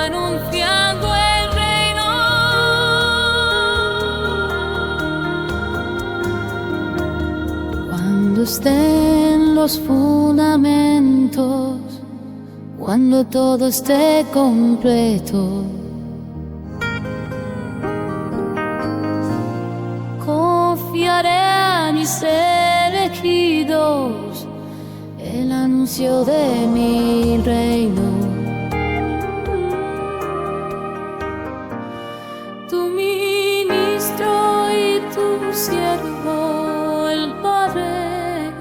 anunciando el reino. Cuando estén los fundamentos, cuando todo esté completo, confiaré a mis elegidos el anuncio de mi reino. Tu ministro y tu siervo, el Padre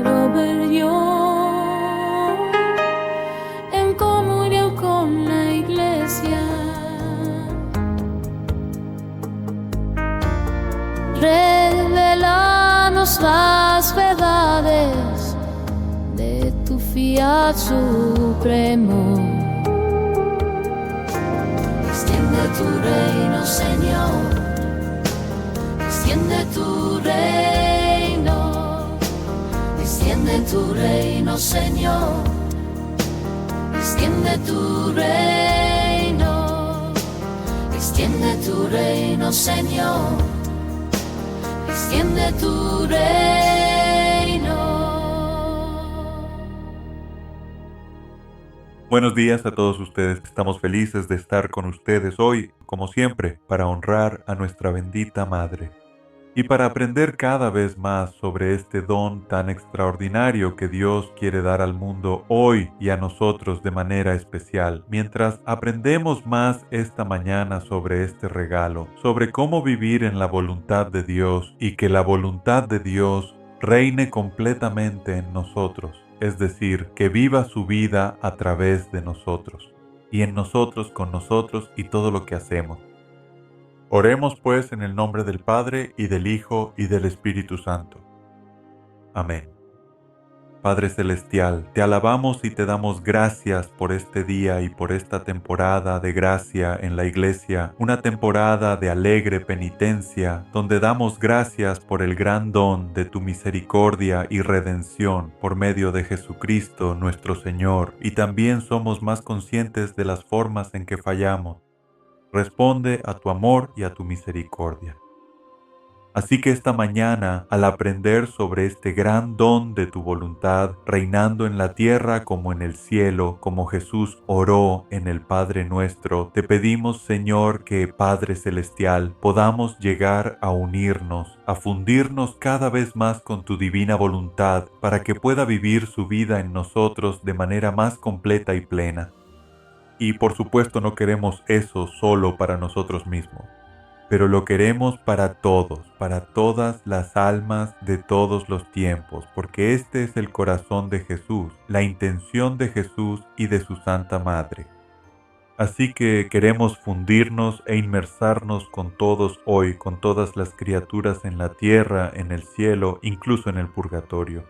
Robert Young, en comunión con la Iglesia, revelanos las verdades de tu fiat supremo. Extiende tu reino, Señor, extiende tu reino, extiende tu reino, Señor, extiende tu reino, extiende tu reino, Señor, extiende tu reino. Buenos días a todos ustedes. Estamos felices de estar con ustedes hoy, como siempre, para honrar a nuestra bendita Madre y para aprender cada vez más sobre este don tan extraordinario que Dios quiere dar al mundo hoy y a nosotros de manera especial. Mientras aprendemos más esta mañana sobre este regalo, sobre cómo vivir en la voluntad de Dios y que la voluntad de Dios reine completamente en nosotros, es decir, que viva su vida a través de nosotros y en nosotros, con nosotros y todo lo que hacemos. Oremos pues en el nombre del Padre, y del Hijo, y del Espíritu Santo. Amén. Padre Celestial, te alabamos y te damos gracias por este día y por esta temporada de gracia en la Iglesia, una temporada de alegre penitencia, donde damos gracias por el gran don de tu misericordia y redención por medio de Jesucristo nuestro Señor, y también somos más conscientes de las formas en que fallamos. Responde a tu amor y a tu misericordia. Así que esta mañana, al aprender sobre este gran don de tu voluntad, reinando en la tierra como en el cielo, como Jesús oró en el Padre Nuestro, te pedimos, Señor, que, Padre Celestial, podamos llegar a unirnos, a fundirnos cada vez más con tu divina voluntad, para que pueda vivir su vida en nosotros de manera más completa y plena. Y por supuesto no queremos eso solo para nosotros mismos, pero lo queremos para todos, para todas las almas de todos los tiempos, porque este es el corazón de Jesús, la intención de Jesús y de su Santa Madre. Así que queremos fundirnos e inmersarnos con todos hoy, con todas las criaturas en la tierra, en el cielo, incluso en el purgatorio.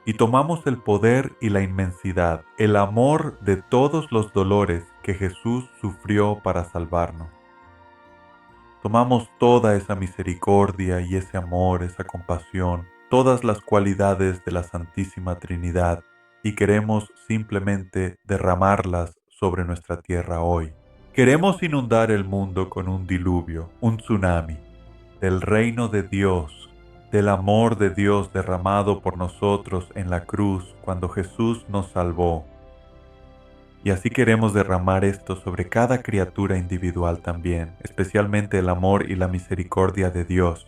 Y tomamos el poder y la inmensidad, el amor de todos los dolores que Jesús sufrió para salvarnos. Tomamos toda esa misericordia y ese amor, esa compasión, todas las cualidades de la Santísima Trinidad y queremos simplemente derramarlas sobre nuestra tierra hoy. Queremos inundar el mundo con un diluvio, un tsunami, del reino de Dios, del amor de Dios derramado por nosotros en la cruz cuando Jesús nos salvó. Y así queremos derramar esto sobre cada criatura individual también, especialmente el amor y la misericordia de Dios.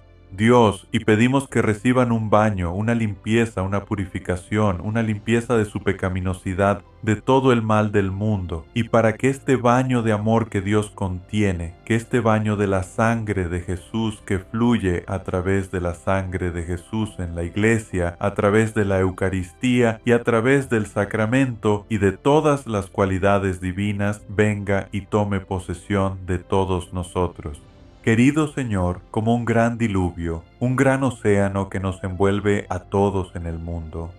Y pedimos que reciban un baño, una limpieza, una purificación, una limpieza de su pecaminosidad, de todo el mal del mundo, y para que este baño de amor que Dios contiene, que este baño de la sangre de Jesús que fluye a través de la sangre de Jesús en la Iglesia, a través de la Eucaristía y a través del sacramento y de todas las cualidades divinas, venga y tome posesión de todos nosotros. Querido Señor, como un gran diluvio, un gran océano que nos envuelve a todos en el mundo,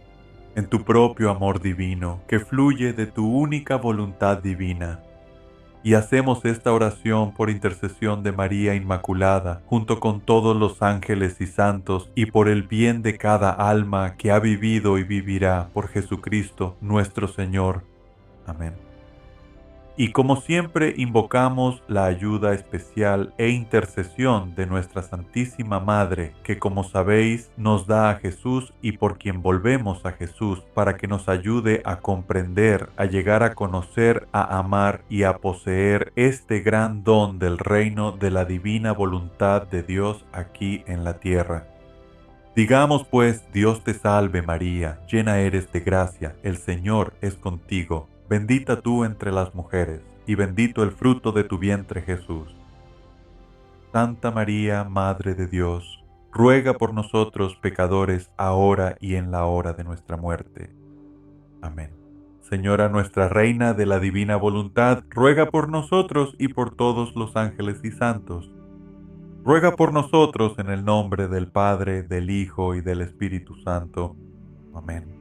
en tu propio amor divino, que fluye de tu única voluntad divina. Y hacemos esta oración por intercesión de María Inmaculada, junto con todos los ángeles y santos, y por el bien de cada alma que ha vivido y vivirá por Jesucristo nuestro Señor. Amén. Y como siempre invocamos la ayuda especial e intercesión de nuestra Santísima Madre, que como sabéis nos da a Jesús y por quien volvemos a Jesús, para que nos ayude a comprender, a llegar a conocer, a amar y a poseer este gran don del reino de la divina voluntad de Dios aquí en la tierra. Digamos pues, Dios te salve María, llena eres de gracia, el Señor es contigo. Bendita tú entre las mujeres, y bendito el fruto de tu vientre Jesús. Santa María, Madre de Dios, ruega por nosotros pecadores, ahora y en la hora de nuestra muerte. Amén. Señora nuestra Reina de la Divina Voluntad, ruega por nosotros y por todos los ángeles y santos. Ruega por nosotros en el nombre del Padre, del Hijo y del Espíritu Santo. Amén.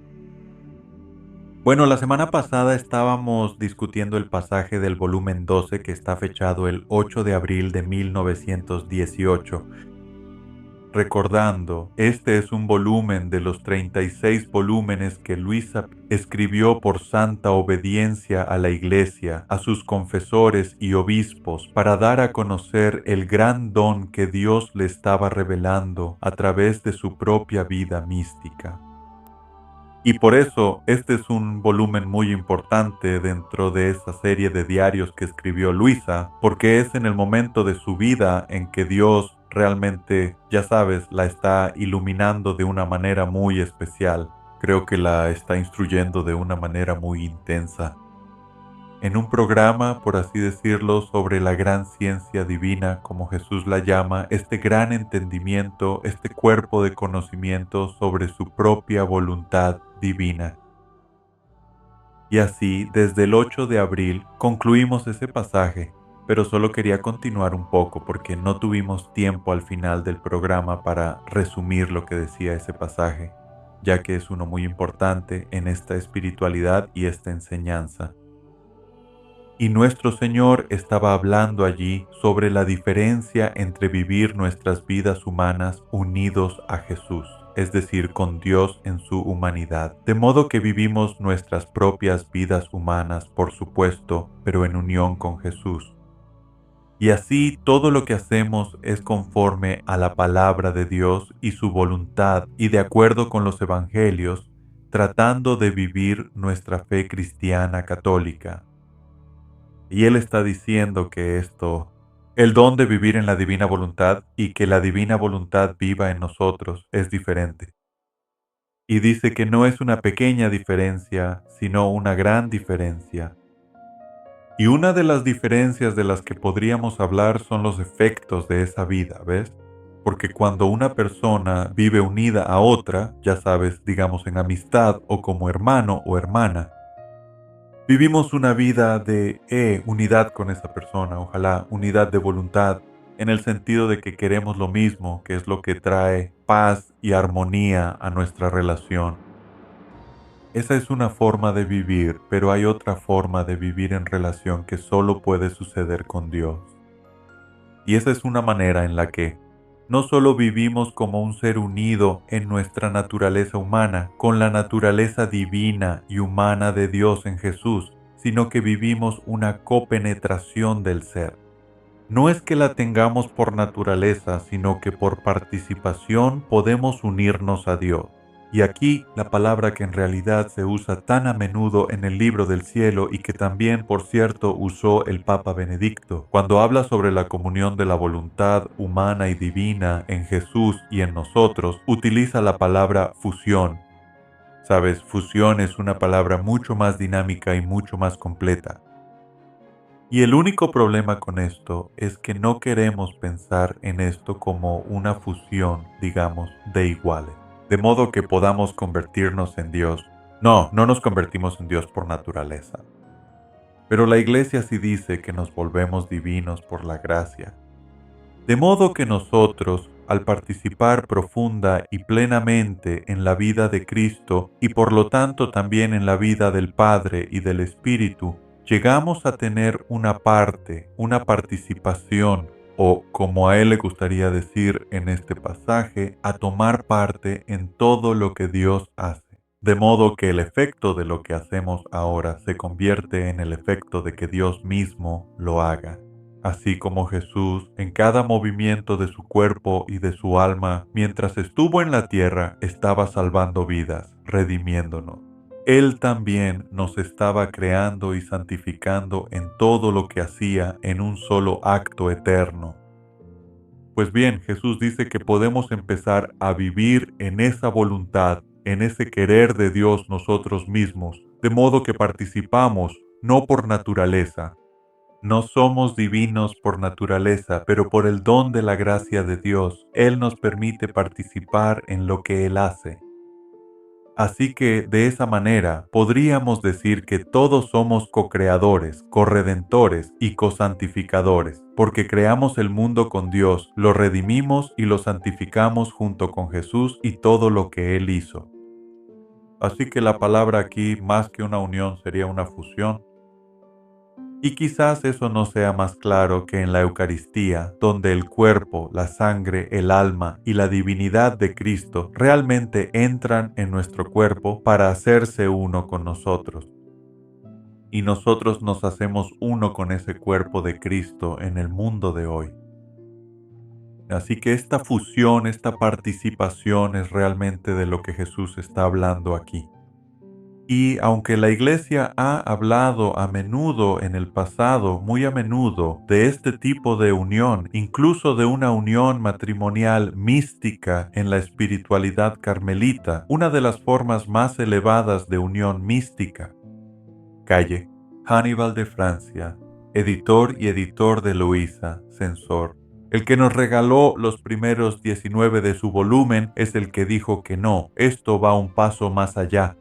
Bueno, la semana pasada estábamos discutiendo el pasaje del volumen 12 que está fechado el 8 de abril de 1918. Recordando, este es un volumen de los 36 volúmenes que Luisa escribió por santa obediencia a la Iglesia, a sus confesores y obispos, para dar a conocer el gran don que Dios le estaba revelando a través de su propia vida mística. Y por eso este es un volumen muy importante dentro de esa serie de diarios que escribió Luisa, porque es en el momento de su vida en que Dios realmente, ya sabes, la está iluminando de una manera muy especial. Creo que la está instruyendo de una manera muy intensa. En un programa, por así decirlo, sobre la gran ciencia divina, como Jesús la llama, este gran entendimiento, este cuerpo de conocimiento sobre su propia voluntad divina. Y así, desde el 8 de abril, concluimos ese pasaje, pero solo quería continuar un poco porque no tuvimos tiempo al final del programa para resumir lo que decía ese pasaje, ya que es uno muy importante en esta espiritualidad y esta enseñanza. Y nuestro Señor estaba hablando allí sobre la diferencia entre vivir nuestras vidas humanas unidos a Jesús, es decir, con Dios en su humanidad. De modo que vivimos nuestras propias vidas humanas, por supuesto, pero en unión con Jesús. Y así todo lo que hacemos es conforme a la palabra de Dios y su voluntad y de acuerdo con los evangelios, tratando de vivir nuestra fe cristiana católica. Y Él está diciendo que el don de vivir en la divina voluntad y que la divina voluntad viva en nosotros es diferente. Y dice que no es una pequeña diferencia, sino una gran diferencia. Y una de las diferencias de las que podríamos hablar son los efectos de esa vida, ¿ves? Porque cuando una persona vive unida a otra, ya sabes, digamos en amistad o como hermano o hermana, vivimos una vida de unidad con esa persona, ojalá unidad de voluntad, en el sentido de que queremos lo mismo, que es lo que trae paz y armonía a nuestra relación. Esa es una forma de vivir, pero hay otra forma de vivir en relación que solo puede suceder con Dios. Y esa es una manera en la que no solo vivimos como un ser unido en nuestra naturaleza humana, con la naturaleza divina y humana de Dios en Jesús, sino que vivimos una copenetración del ser. No es que la tengamos por naturaleza, sino que por participación podemos unirnos a Dios. Y aquí la palabra que en realidad se usa tan a menudo en el libro del cielo y que también, por cierto, usó el Papa Benedicto, cuando habla sobre la comunión de la voluntad humana y divina en Jesús y en nosotros, utiliza la palabra fusión. Sabes, fusión es una palabra mucho más dinámica y mucho más completa. Y el único problema con esto es que no queremos pensar en esto como una fusión, digamos, de iguales. De modo que podamos convertirnos en Dios. No nos convertimos en Dios por naturaleza. Pero la Iglesia sí dice que nos volvemos divinos por la gracia. De modo que nosotros, al participar profunda y plenamente en la vida de Cristo y por lo tanto también en la vida del Padre y del Espíritu, llegamos a tener una parte, una participación, o como a él le gustaría decir en este pasaje, a tomar parte en todo lo que Dios hace. de modo que el efecto de lo que hacemos ahora se convierte en el efecto de que Dios mismo lo haga. Así como Jesús, en cada movimiento de su cuerpo y de su alma, mientras estuvo en la tierra, estaba salvando vidas, redimiéndonos. Él también nos estaba creando y santificando en todo lo que hacía en un solo acto eterno. Pues bien, Jesús dice que podemos empezar a vivir en esa voluntad, en ese querer de Dios nosotros mismos, de modo que participamos no por naturaleza. No somos divinos por naturaleza, pero por el don de la gracia de Dios, Él nos permite participar en lo que Él hace. Así que, de esa manera, podríamos decir que todos somos co-creadores, corredentores y cosantificadores, porque creamos el mundo con Dios, lo redimimos y lo santificamos junto con Jesús y todo lo que Él hizo. Así que la palabra aquí, más que una unión, sería una fusión. Y quizás eso no sea más claro que en la Eucaristía, donde el cuerpo, la sangre, el alma y la divinidad de Cristo realmente entran en nuestro cuerpo para hacerse uno con nosotros. Y nosotros nos hacemos uno con ese cuerpo de Cristo en el mundo de hoy. Así que esta fusión, esta participación es realmente de lo que Jesús está hablando aquí. Y aunque la Iglesia ha hablado a menudo en el pasado, muy a menudo, de este tipo de unión, incluso de una unión matrimonial mística en la espiritualidad carmelita, una de las formas más elevadas de unión mística. Calle, Hannibal de Francia, editor y editor de Luisa, censor. El que nos regaló los primeros 19 de su volumen es el que dijo que no, esto va un paso más allá.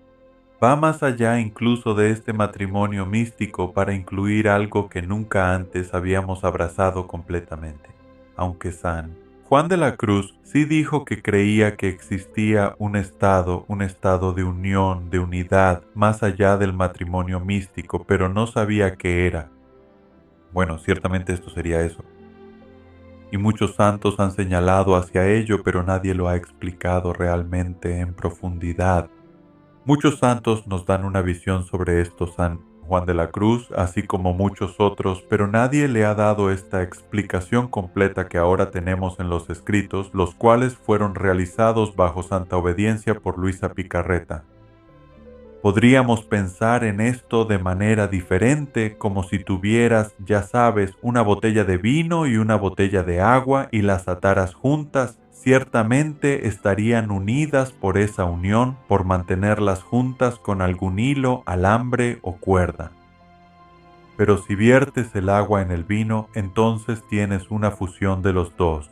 Va más allá incluso de este matrimonio místico para incluir algo que nunca antes habíamos abrazado completamente. Aunque San Juan de la Cruz sí dijo que creía que existía un estado de unión, de unidad, más allá del matrimonio místico, pero no sabía qué era. Bueno, ciertamente esto sería eso. Y muchos santos han señalado hacia ello, pero nadie lo ha explicado realmente en profundidad. Muchos santos nos dan una visión sobre esto, San Juan de la Cruz, así como muchos otros, pero nadie le ha dado esta explicación completa que ahora tenemos en los escritos, los cuales fueron realizados bajo santa obediencia por Luisa Picarreta. Podríamos pensar en esto de manera diferente, como si tuvieras, ya sabes, una botella de vino y una botella de agua y las ataras juntas. Ciertamente estarían unidas por esa unión, por mantenerlas juntas con algún hilo, alambre o cuerda. Pero si viertes el agua en el vino, entonces tienes una fusión de los dos.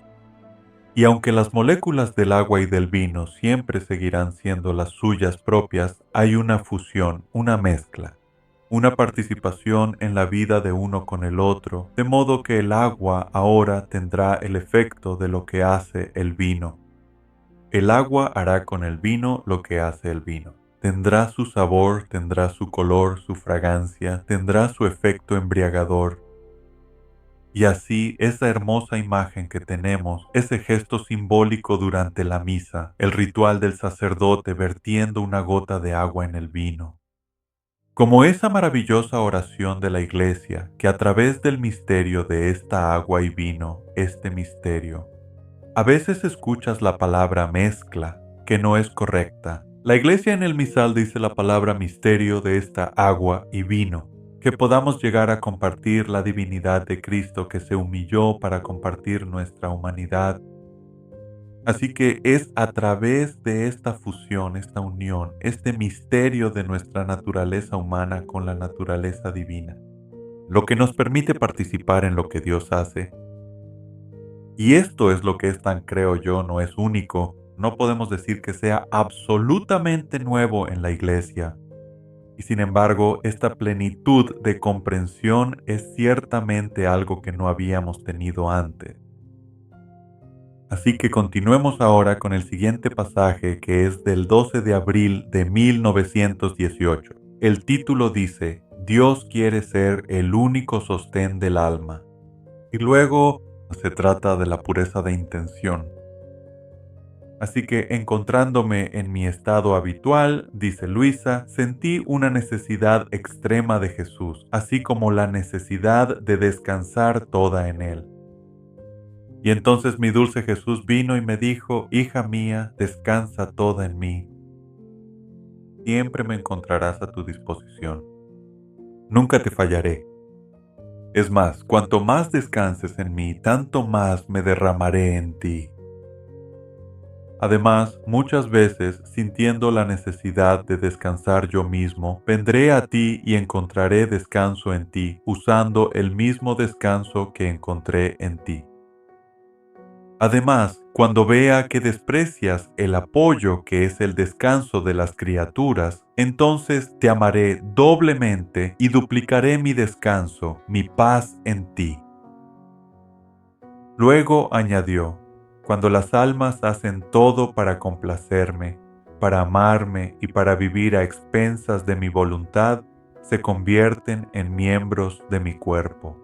Y aunque las moléculas del agua y del vino siempre seguirán siendo las suyas propias, hay una fusión, una mezcla, una participación en la vida de uno con el otro, de modo que el agua ahora tendrá el efecto de lo que hace el vino. El agua hará con el vino lo que hace el vino. Tendrá su sabor, tendrá su color, su fragancia, tendrá su efecto embriagador. Y así esa hermosa imagen que tenemos, ese gesto simbólico durante la misa, el ritual del sacerdote vertiendo una gota de agua en el vino. Como esa maravillosa oración de la Iglesia, que a través del misterio de esta agua y vino, este misterio, a veces escuchas la palabra mezcla, que no es correcta. La Iglesia en el misal dice la palabra misterio de esta agua y vino, que podamos llegar a compartir la divinidad de Cristo que se humilló para compartir nuestra humanidad. Así que es a través de esta fusión, esta unión, este misterio de nuestra naturaleza humana con la naturaleza divina, lo que nos permite participar en lo que Dios hace. Y esto es lo que es tan, creo yo, no es único. No podemos decir que sea absolutamente nuevo en la Iglesia. Y sin embargo, esta plenitud de comprensión es ciertamente algo que no habíamos tenido antes. Así que continuemos ahora con el siguiente pasaje que es del 12 de abril de 1918. El título dice, Dios quiere ser el único sostén del alma. Y luego se trata de la pureza de intención. Así que encontrándome en mi estado habitual, dice Luisa, sentí una necesidad extrema de Jesús, así como la necesidad de descansar toda en Él. Y entonces mi dulce Jesús vino y me dijo: hija mía, descansa toda en mí. Siempre me encontrarás a tu disposición. Nunca te fallaré. Es más, cuanto más descanses en mí, tanto más me derramaré en ti. Además, muchas veces, sintiendo la necesidad de descansar yo mismo, vendré a ti y encontraré descanso en ti, usando el mismo descanso que encontré en ti. Además, cuando vea que desprecias el apoyo que es el descanso de las criaturas, entonces te amaré doblemente y duplicaré mi descanso, mi paz en ti. Luego añadió: cuando las almas hacen todo para complacerme, para amarme y para vivir a expensas de mi voluntad, se convierten en miembros de mi cuerpo.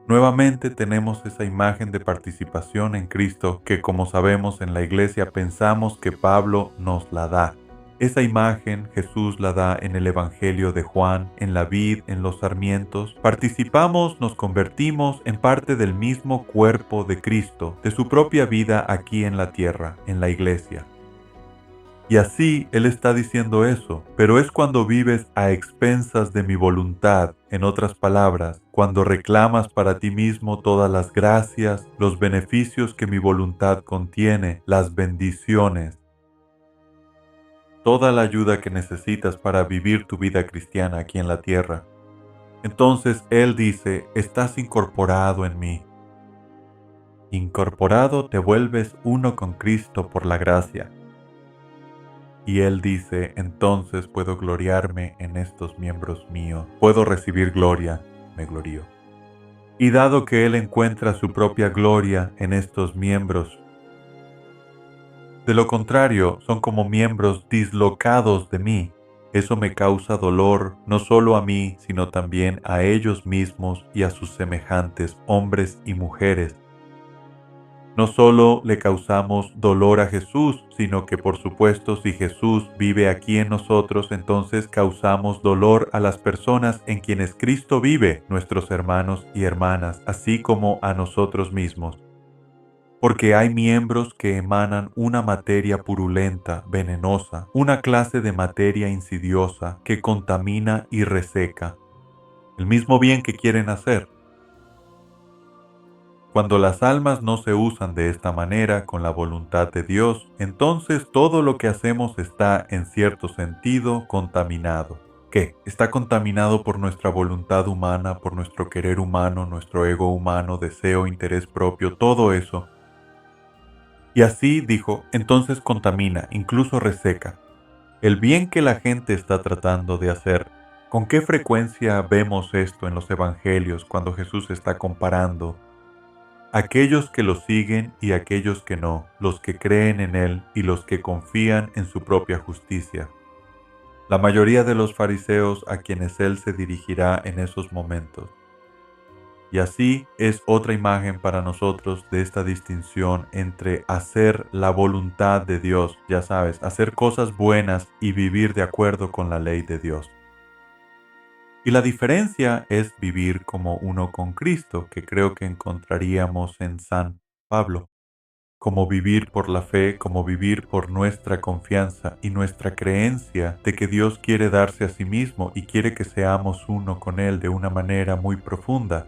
Nuevamente tenemos esa imagen de participación en Cristo que, como sabemos, en la Iglesia pensamos que Pablo nos la da. Esa imagen Jesús la da en el Evangelio de Juan, en la vid, en los sarmientos. Participamos, nos convertimos en parte del mismo cuerpo de Cristo, de su propia vida aquí en la tierra, en la Iglesia. Y así Él está diciendo eso, pero es cuando vives a expensas de mi voluntad, en otras palabras, cuando reclamas para ti mismo todas las gracias, los beneficios que mi voluntad contiene, las bendiciones, toda la ayuda que necesitas para vivir tu vida cristiana aquí en la tierra. Entonces Él dice: estás incorporado en mí. Incorporado te vuelves uno con Cristo por la gracia. Y Él dice: entonces puedo gloriarme en estos miembros míos, puedo recibir gloria, me glorío. Y dado que Él encuentra su propia gloria en estos miembros, de lo contrario son como miembros dislocados de mí. Eso me causa dolor, no solo a mí, sino también a ellos mismos y a sus semejantes, hombres y mujeres. No solo le causamos dolor a Jesús, sino que por supuesto si Jesús vive aquí en nosotros, entonces causamos dolor a las personas en quienes Cristo vive, nuestros hermanos y hermanas, así como a nosotros mismos. Porque hay miembros que emanan una materia purulenta, venenosa, una clase de materia insidiosa que contamina y reseca el mismo bien que quieren hacer. Cuando las almas no se usan de esta manera con la voluntad de Dios, entonces todo lo que hacemos está, en cierto sentido, contaminado. ¿Qué? Está contaminado por nuestra voluntad humana, por nuestro querer humano, nuestro ego humano, deseo, interés propio, todo eso. Y así, dijo, entonces contamina, incluso reseca el bien que la gente está tratando de hacer. ¿Con qué frecuencia vemos esto en los evangelios cuando Jesús está comparando aquellos que lo siguen y aquellos que no, los que creen en Él y los que confían en su propia justicia? La mayoría de los fariseos a quienes Él se dirigirá en esos momentos. Y así es otra imagen para nosotros de esta distinción entre hacer la voluntad de Dios, ya sabes, hacer cosas buenas y vivir de acuerdo con la ley de Dios. Y la diferencia es vivir como uno con Cristo, que creo que encontraríamos en San Pablo. Como vivir por la fe, como vivir por nuestra confianza y nuestra creencia de que Dios quiere darse a sí mismo y quiere que seamos uno con Él de una manera muy profunda.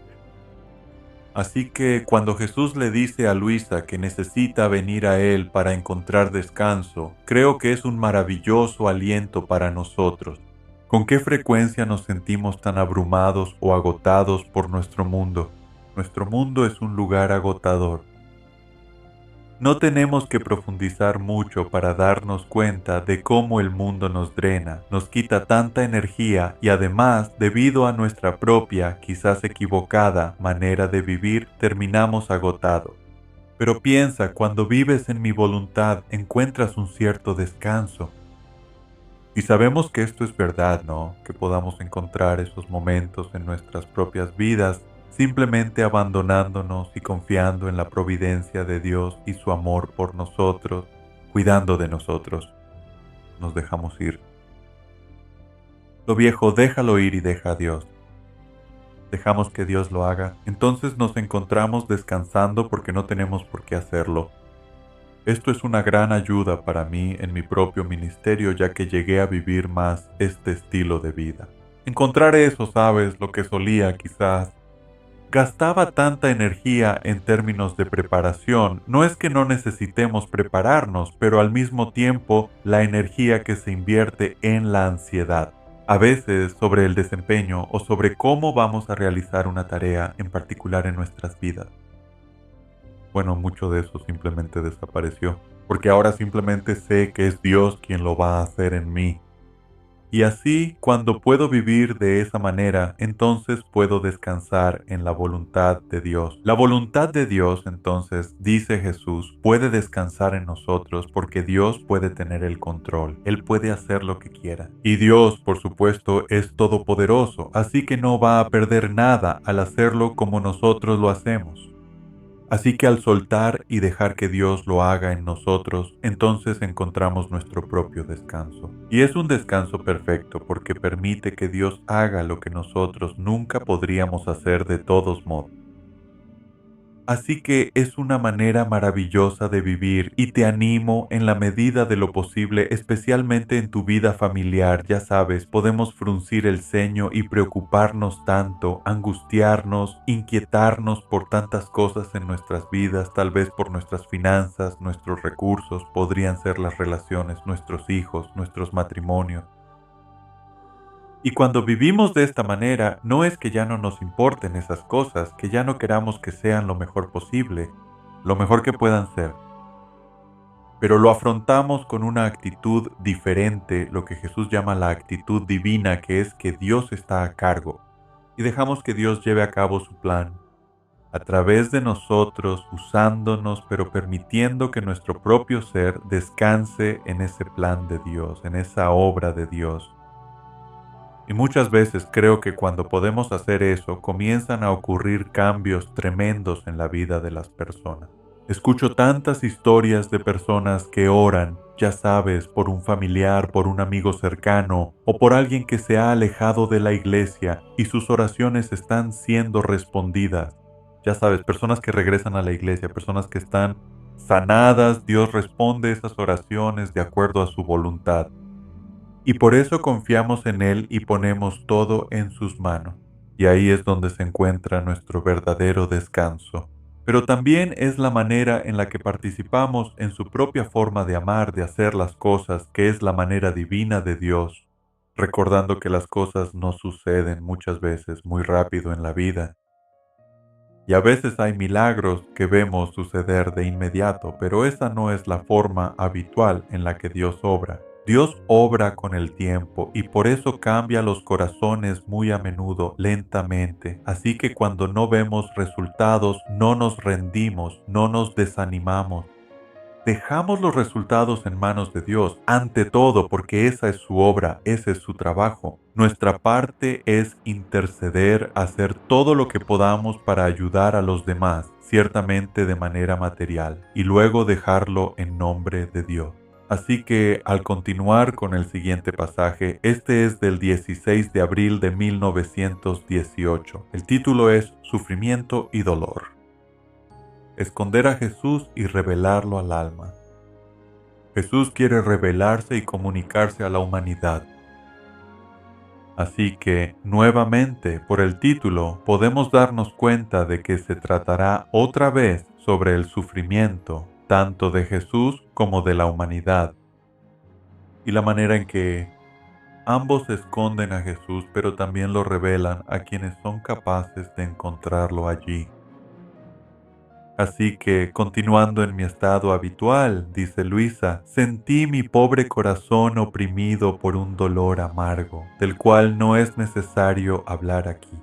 Así que cuando Jesús le dice a Luisa que necesita venir a Él para encontrar descanso, creo que es un maravilloso aliento para nosotros. ¿Con qué frecuencia nos sentimos tan abrumados o agotados por nuestro mundo? Nuestro mundo es un lugar agotador. No tenemos que profundizar mucho para darnos cuenta de cómo el mundo nos drena, nos quita tanta energía y además, debido a nuestra propia, quizás equivocada, manera de vivir, terminamos agotados. Pero piensa, cuando vives en mi voluntad, encuentras un cierto descanso. Y sabemos que esto es verdad, ¿no? Que podamos encontrar esos momentos en nuestras propias vidas. simplemente abandonándonos y confiando en la providencia de Dios y su amor por nosotros, cuidando de nosotros. Nos dejamos ir. Lo viejo, déjalo ir y deja a Dios. Dejamos que Dios lo haga, entonces nos encontramos descansando porque no tenemos por qué hacerlo. Esto es una gran ayuda para mí en mi propio ministerio, ya que llegué a vivir más este estilo de vida. Encontrar eso, ¿sabes? Lo que solía quizás gastaba tanta energía en términos de preparación. No es que no necesitemos prepararnos, pero al mismo tiempo la energía que se invierte en la ansiedad. A veces sobre el desempeño o sobre cómo vamos a realizar una tarea en particular en nuestras vidas. Bueno, mucho de eso simplemente desapareció, porque ahora simplemente sé que es Dios quien lo va a hacer en mí. Y así, cuando puedo vivir de esa manera, entonces puedo descansar en la voluntad de Dios. La voluntad de Dios, entonces, dice Jesús, puede descansar en nosotros porque Dios puede tener el control. Él puede hacer lo que quiera. Y Dios, por supuesto, es todopoderoso, así que no va a perder nada al hacerlo como nosotros lo hacemos. Así que al soltar y dejar que Dios lo haga en nosotros, entonces encontramos nuestro propio descanso. Y es un descanso perfecto porque permite que Dios haga lo que nosotros nunca podríamos hacer de todos modos. Así que es una manera maravillosa de vivir y te animo en la medida de lo posible, especialmente en tu vida familiar. Ya sabes, podemos fruncir el ceño y preocuparnos tanto, angustiarnos, inquietarnos por tantas cosas en nuestras vidas, tal vez por nuestras finanzas, nuestros recursos, podrían ser las relaciones, nuestros hijos, nuestros matrimonios. Y cuando vivimos de esta manera, no es que ya no nos importen esas cosas, que ya no queramos que sean lo mejor posible, lo mejor que puedan ser. Pero lo afrontamos con una actitud diferente, lo que Jesús llama la actitud divina, que es que Dios está a cargo. Y dejamos que Dios lleve a cabo su plan, a través de nosotros, usándonos, pero permitiendo que nuestro propio ser descanse en ese plan de Dios, en esa obra de Dios. Y muchas veces creo que cuando podemos hacer eso, comienzan a ocurrir cambios tremendos en la vida de las personas. Escucho tantas historias de personas que oran, ya sabes, por un familiar, por un amigo cercano o por alguien que se ha alejado de la iglesia y sus oraciones están siendo respondidas. Ya sabes, personas que regresan a la iglesia, personas que están sanadas, Dios responde esas oraciones de acuerdo a su voluntad. Y por eso confiamos en Él y ponemos todo en sus manos. Y ahí es donde se encuentra nuestro verdadero descanso. Pero también es la manera en la que participamos en su propia forma de amar, de hacer las cosas, que es la manera divina de Dios, recordando que las cosas no suceden muchas veces muy rápido en la vida. Y a veces hay milagros que vemos suceder de inmediato, pero esa no es la forma habitual en la que Dios obra. Dios obra con el tiempo y por eso cambia los corazones muy a menudo, lentamente. Así que cuando no vemos resultados, no nos rendimos, no nos desanimamos. Dejamos los resultados en manos de Dios, ante todo porque esa es su obra, ese es su trabajo. Nuestra parte es interceder, hacer todo lo que podamos para ayudar a los demás, ciertamente de manera material, y luego dejarlo en nombre de Dios. Así que al continuar con el siguiente pasaje, este es del 16 de abril de 1918. El título es Sufrimiento y dolor. Esconder a Jesús y revelarlo al alma. Jesús quiere revelarse y comunicarse a la humanidad. Así que, nuevamente, por el título, podemos darnos cuenta de que se tratará otra vez sobre el sufrimiento, tanto de Jesús como de la humanidad, y la manera en que ambos esconden a Jesús, pero también lo revelan a quienes son capaces de encontrarlo allí. Así que, continuando en mi estado habitual, dice Luisa, sentí mi pobre corazón oprimido por un dolor amargo, del cual no es necesario hablar aquí.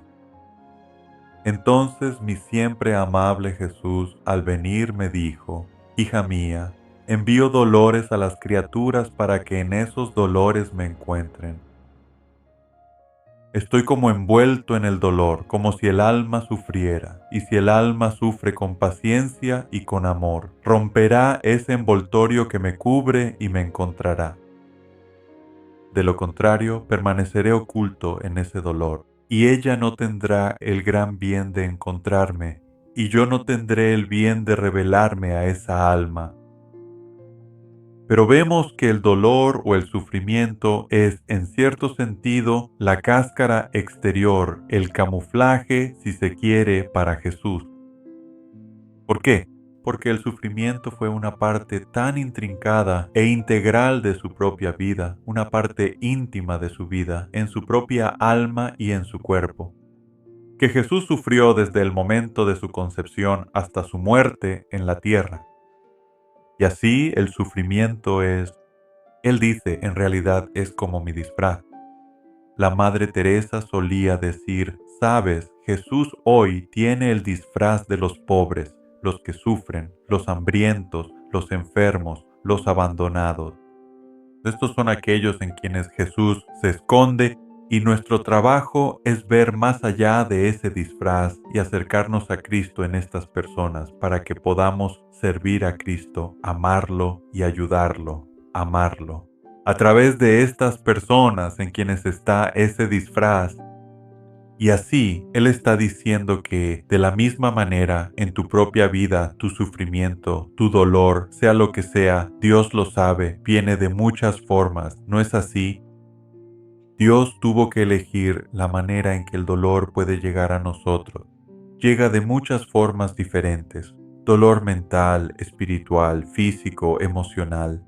Entonces mi siempre amable Jesús al venir me dijo, hija mía, envío dolores a las criaturas para que en esos dolores me encuentren. Estoy como envuelto en el dolor, como si el alma sufriera, y si el alma sufre con paciencia y con amor, romperá ese envoltorio que me cubre y me encontrará. De lo contrario, permaneceré oculto en ese dolor, y ella no tendrá el gran bien de encontrarme, y yo no tendré el bien de revelarme a esa alma. Pero vemos que el dolor o el sufrimiento es, en cierto sentido, la cáscara exterior, el camuflaje, si se quiere, para Jesús. ¿Por qué? Porque el sufrimiento fue una parte tan intrincada e integral de su propia vida, una parte íntima de su vida, en su propia alma y en su cuerpo, que Jesús sufrió desde el momento de su concepción hasta su muerte en la tierra. Y así el sufrimiento es, él dice, en realidad es como mi disfraz. La Madre Teresa solía decir, sabes, Jesús hoy tiene el disfraz de los pobres, los que sufren, los hambrientos, los enfermos, los abandonados. Estos son aquellos en quienes Jesús se esconde y nuestro trabajo es ver más allá de ese disfraz y acercarnos a Cristo en estas personas para que podamos servir a Cristo, amarlo y ayudarlo, amarlo. A través de estas personas en quienes está ese disfraz. Y así Él está diciendo que, de la misma manera, en tu propia vida, tu sufrimiento, tu dolor, sea lo que sea, Dios lo sabe, viene de muchas formas, ¿no es así? Dios tuvo que elegir la manera en que el dolor puede llegar a nosotros. Llega de muchas formas diferentes, dolor mental, espiritual, físico, emocional.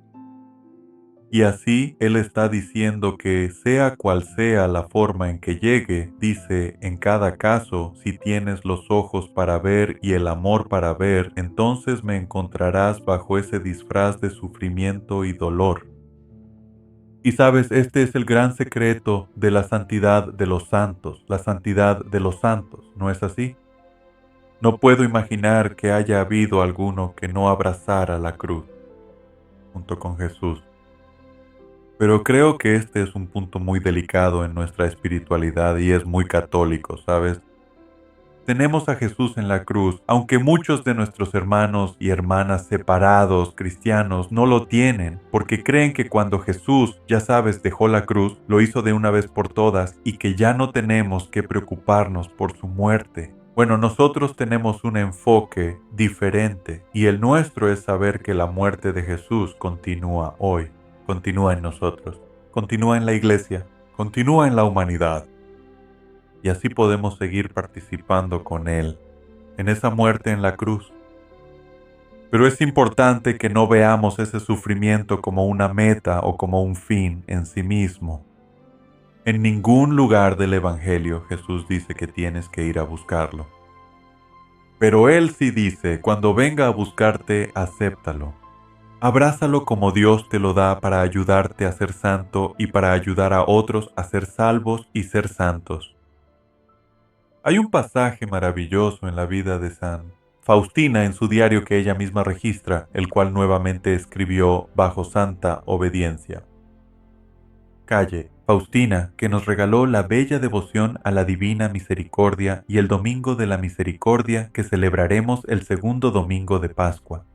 Y así Él está diciendo que sea cual sea la forma en que llegue, dice, en cada caso, si tienes los ojos para ver y el amor para ver, entonces me encontrarás bajo ese disfraz de sufrimiento y dolor. Y sabes, este es el gran secreto de la santidad de los santos, la santidad de los santos, ¿no es así? No puedo imaginar que haya habido alguno que no abrazara la cruz junto con Jesús. Pero creo que este es un punto muy delicado en nuestra espiritualidad y es muy católico, ¿sabes? Tenemos a Jesús en la cruz, aunque muchos de nuestros hermanos y hermanas separados cristianos no lo tienen, porque creen que cuando Jesús, ya sabes, dejó la cruz, lo hizo de una vez por todas y que ya no tenemos que preocuparnos por su muerte. Bueno, nosotros tenemos un enfoque diferente y el nuestro es saber que la muerte de Jesús continúa hoy, continúa en nosotros, continúa en la iglesia, continúa en la humanidad. Y así podemos seguir participando con Él en esa muerte en la cruz. Pero es importante que no veamos ese sufrimiento como una meta o como un fin en sí mismo. En ningún lugar del Evangelio Jesús dice que tienes que ir a buscarlo. Pero Él sí dice, cuando venga a buscarte, acéptalo. Abrázalo como Dios te lo da para ayudarte a ser santo y para ayudar a otros a ser salvos y ser santos. Hay un pasaje maravilloso en la vida de San Faustina en su diario que ella misma registra, el cual nuevamente escribió bajo santa obediencia. Calle, Faustina, que nos regaló la bella devoción a la Divina Misericordia y el Domingo de la Misericordia que celebraremos el segundo domingo de Pascua.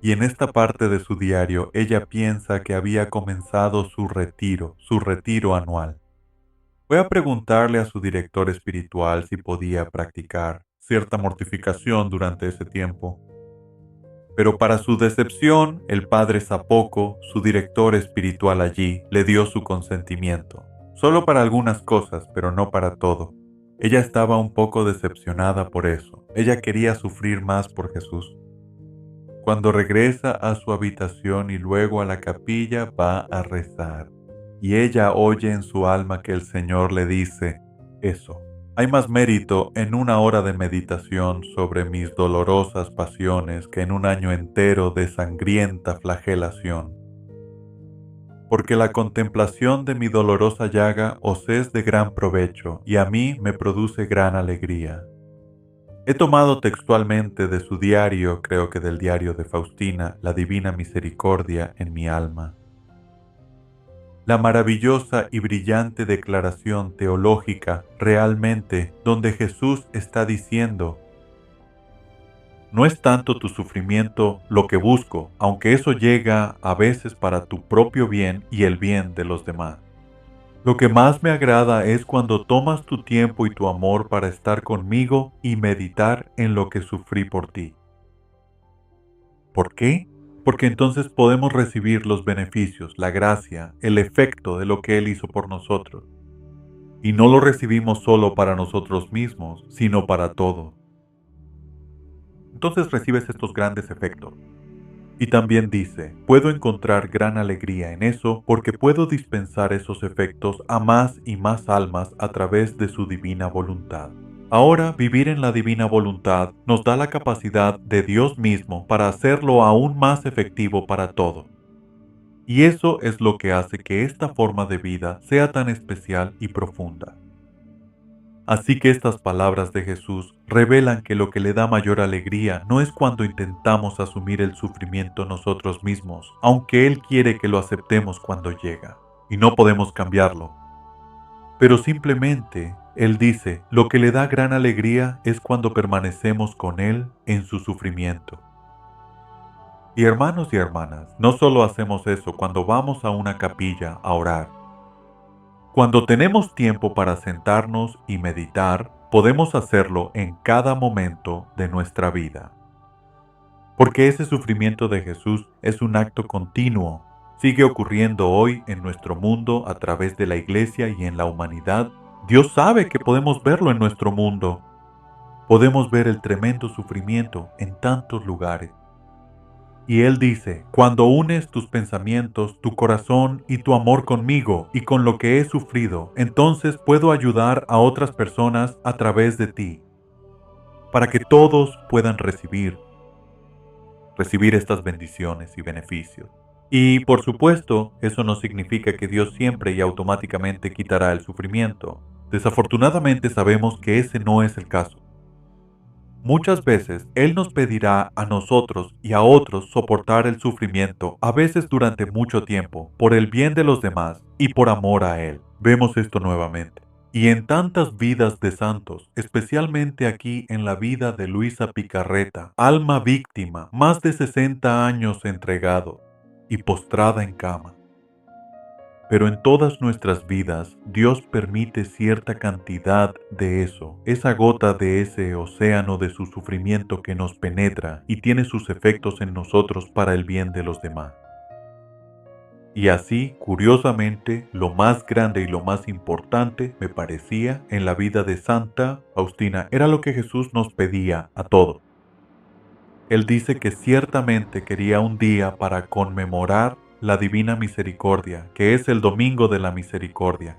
Y en esta parte de su diario ella piensa que había comenzado su retiro anual. Fue a preguntarle a su director espiritual si podía practicar cierta mortificación durante ese tiempo. Pero para su decepción, el padre Zapoco, su director espiritual allí, le dio su consentimiento. Solo para algunas cosas, pero no para todo. Ella estaba un poco decepcionada por eso. Ella quería sufrir más por Jesús. Cuando regresa a su habitación y luego a la capilla, va a rezar. Y ella oye en su alma que el Señor le dice, eso, hay más mérito en una hora de meditación sobre mis dolorosas pasiones que en un año entero de sangrienta flagelación. Porque la contemplación de mi dolorosa llaga os es de gran provecho y a mí me produce gran alegría. He tomado textualmente de su diario, creo que del diario de Faustina, la Divina Misericordia en mi alma. la maravillosa y brillante declaración teológica realmente donde Jesús está diciendo: no es tanto tu sufrimiento lo que busco, aunque eso llega a veces para tu propio bien y el bien de los demás. Lo que más me agrada es cuando tomas tu tiempo y tu amor para estar conmigo y meditar en lo que sufrí por ti. ¿Por qué? Porque entonces podemos recibir los beneficios, la gracia, el efecto de lo que Él hizo por nosotros. Y no lo recibimos solo para nosotros mismos, sino para todos. Entonces recibes estos grandes efectos. Y también dice, puedo encontrar gran alegría en eso porque puedo dispensar esos efectos a más y más almas a través de su divina voluntad. Ahora, vivir en la divina voluntad nos da la capacidad de Dios mismo para hacerlo aún más efectivo para todos. Y eso es lo que hace que esta forma de vida sea tan especial y profunda. Así que estas palabras de Jesús revelan que lo que le da mayor alegría no es cuando intentamos asumir el sufrimiento nosotros mismos, aunque Él quiere que lo aceptemos cuando llega, y no podemos cambiarlo. Pero simplemente, Él dice, lo que le da gran alegría es cuando permanecemos con Él en su sufrimiento. Y hermanos y hermanas, no solo hacemos eso cuando vamos a una capilla a orar. Cuando tenemos tiempo para sentarnos y meditar, podemos hacerlo en cada momento de nuestra vida. Porque ese sufrimiento de Jesús es un acto continuo. Sigue ocurriendo hoy en nuestro mundo a través de la Iglesia y en la humanidad. Dios sabe que podemos verlo en nuestro mundo. Podemos ver el tremendo sufrimiento en tantos lugares. Y Él dice, cuando unes tus pensamientos, tu corazón y tu amor conmigo y con lo que he sufrido, entonces puedo ayudar a otras personas a través de ti, para que todos puedan recibir estas bendiciones y beneficios. Y por supuesto, eso no significa que Dios siempre y automáticamente quitará el sufrimiento. Desafortunadamente sabemos que ese no es el caso. Muchas veces Él nos pedirá a nosotros y a otros soportar el sufrimiento, a veces durante mucho tiempo, por el bien de los demás y por amor a Él. Vemos esto nuevamente. Y en tantas vidas de santos, especialmente aquí en la vida de Luisa Picarreta, alma víctima, más de 60 años entregado y postrada en cama. Pero en todas nuestras vidas, Dios permite cierta cantidad de eso, esa gota de ese océano de su sufrimiento que nos penetra y tiene sus efectos en nosotros para el bien de los demás. Y así, curiosamente, lo más grande y lo más importante, me parecía, en la vida de Santa Faustina, era lo que Jesús nos pedía a todos. Él dice que ciertamente quería un día para conmemorar la Divina Misericordia, que es el Domingo de la Misericordia.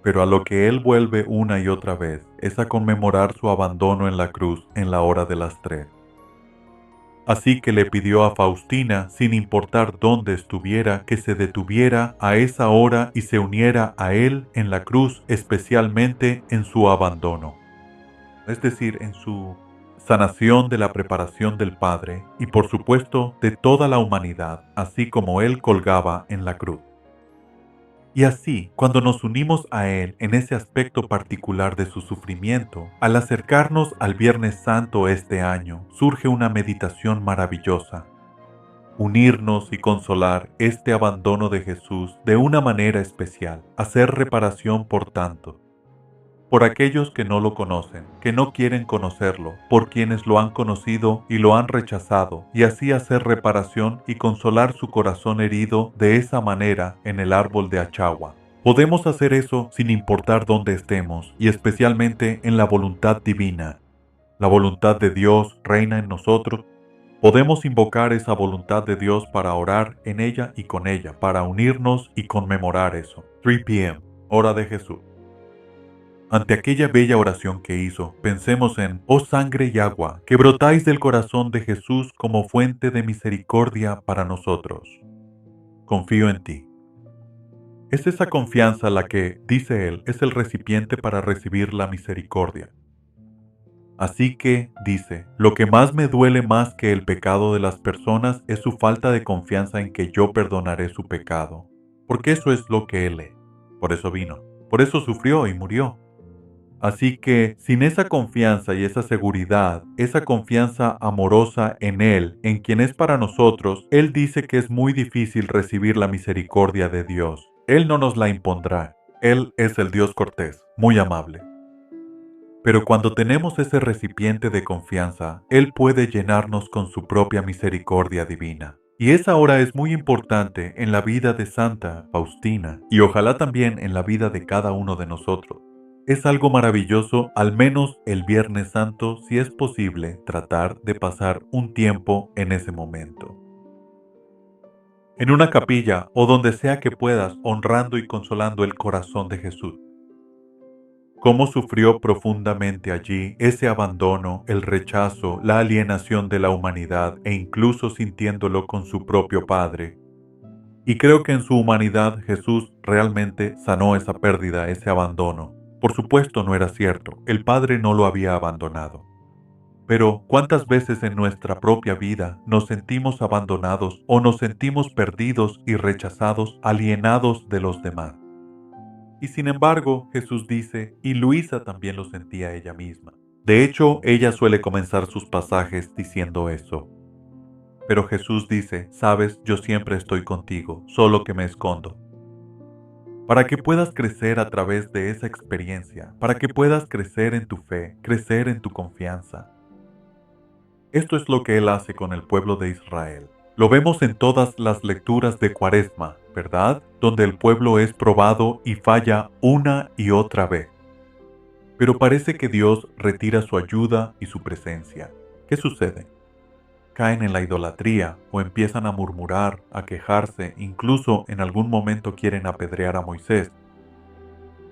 Pero a lo que Él vuelve una y otra vez es a conmemorar su abandono en la cruz en la hora de las 3. Así que le pidió a Faustina, sin importar dónde estuviera, que se detuviera a esa hora y se uniera a Él en la cruz, especialmente en su abandono. Es decir, en su sanación de la preparación del Padre y por supuesto de toda la humanidad, así como Él colgaba en la cruz. Y así, cuando nos unimos a Él en ese aspecto particular de su sufrimiento, al acercarnos al Viernes Santo este año, surge una meditación maravillosa. Unirnos y consolar este abandono de Jesús de una manera especial, hacer reparación por tanto. Por aquellos que no lo conocen, que no quieren conocerlo, por quienes lo han conocido y lo han rechazado, y así hacer reparación y consolar su corazón herido de esa manera en el árbol de Achagua. Podemos hacer eso sin importar dónde estemos, y especialmente en la voluntad divina. La voluntad de Dios reina en nosotros. Podemos invocar esa voluntad de Dios para orar en ella y con ella, para unirnos y conmemorar eso. 3 p.m., hora de Jesús. Ante aquella bella oración que hizo, pensemos en, oh sangre y agua, que brotáis del corazón de Jesús como fuente de misericordia para nosotros. Confío en ti. Es esa confianza la que, dice él, es el recipiente para recibir la misericordia. Así que, dice, lo que más me duele más que el pecado de las personas es su falta de confianza en que yo perdonaré su pecado. porque eso es lo que Él es. Por eso vino, por eso sufrió y murió. Así que sin esa confianza y esa seguridad, esa confianza amorosa en Él, en quien es para nosotros, Él dice que es muy difícil recibir la misericordia de Dios. Él no nos la impondrá. Él es el Dios cortés, muy amable. Pero cuando tenemos ese recipiente de confianza, Él puede llenarnos con su propia misericordia divina. Y esa ahora es muy importante en la vida de Santa Faustina y ojalá también en la vida de cada uno de nosotros. Es algo maravilloso, al menos el Viernes Santo, si es posible, tratar de pasar un tiempo en ese momento. En una capilla o donde sea que puedas, honrando y consolando el corazón de Jesús. Cómo sufrió profundamente allí ese abandono, el rechazo, la alienación de la humanidad e incluso sintiéndolo con su propio Padre. Y creo que en su humanidad Jesús realmente sanó esa pérdida, ese abandono. Por supuesto no era cierto, el Padre no lo había abandonado. Pero ¿cuántas veces en nuestra propia vida nos sentimos abandonados o nos sentimos perdidos y rechazados, alienados de los demás? Y sin embargo, Jesús dice, y Luisa también lo sentía ella misma. De hecho, ella suele comenzar sus pasajes diciendo eso. Pero Jesús dice, sabes, yo siempre estoy contigo, solo que me escondo. Para que puedas crecer a través de esa experiencia, para que puedas crecer en tu fe, crecer en tu confianza. Esto es lo que Él hace con el pueblo de Israel. Lo vemos en todas las lecturas de Cuaresma, ¿verdad? Donde el pueblo es probado y falla una y otra vez. Pero parece que Dios retira su ayuda y su presencia. ¿Qué sucede? Caen en la idolatría o empiezan a murmurar, a quejarse, incluso en algún momento quieren apedrear a Moisés.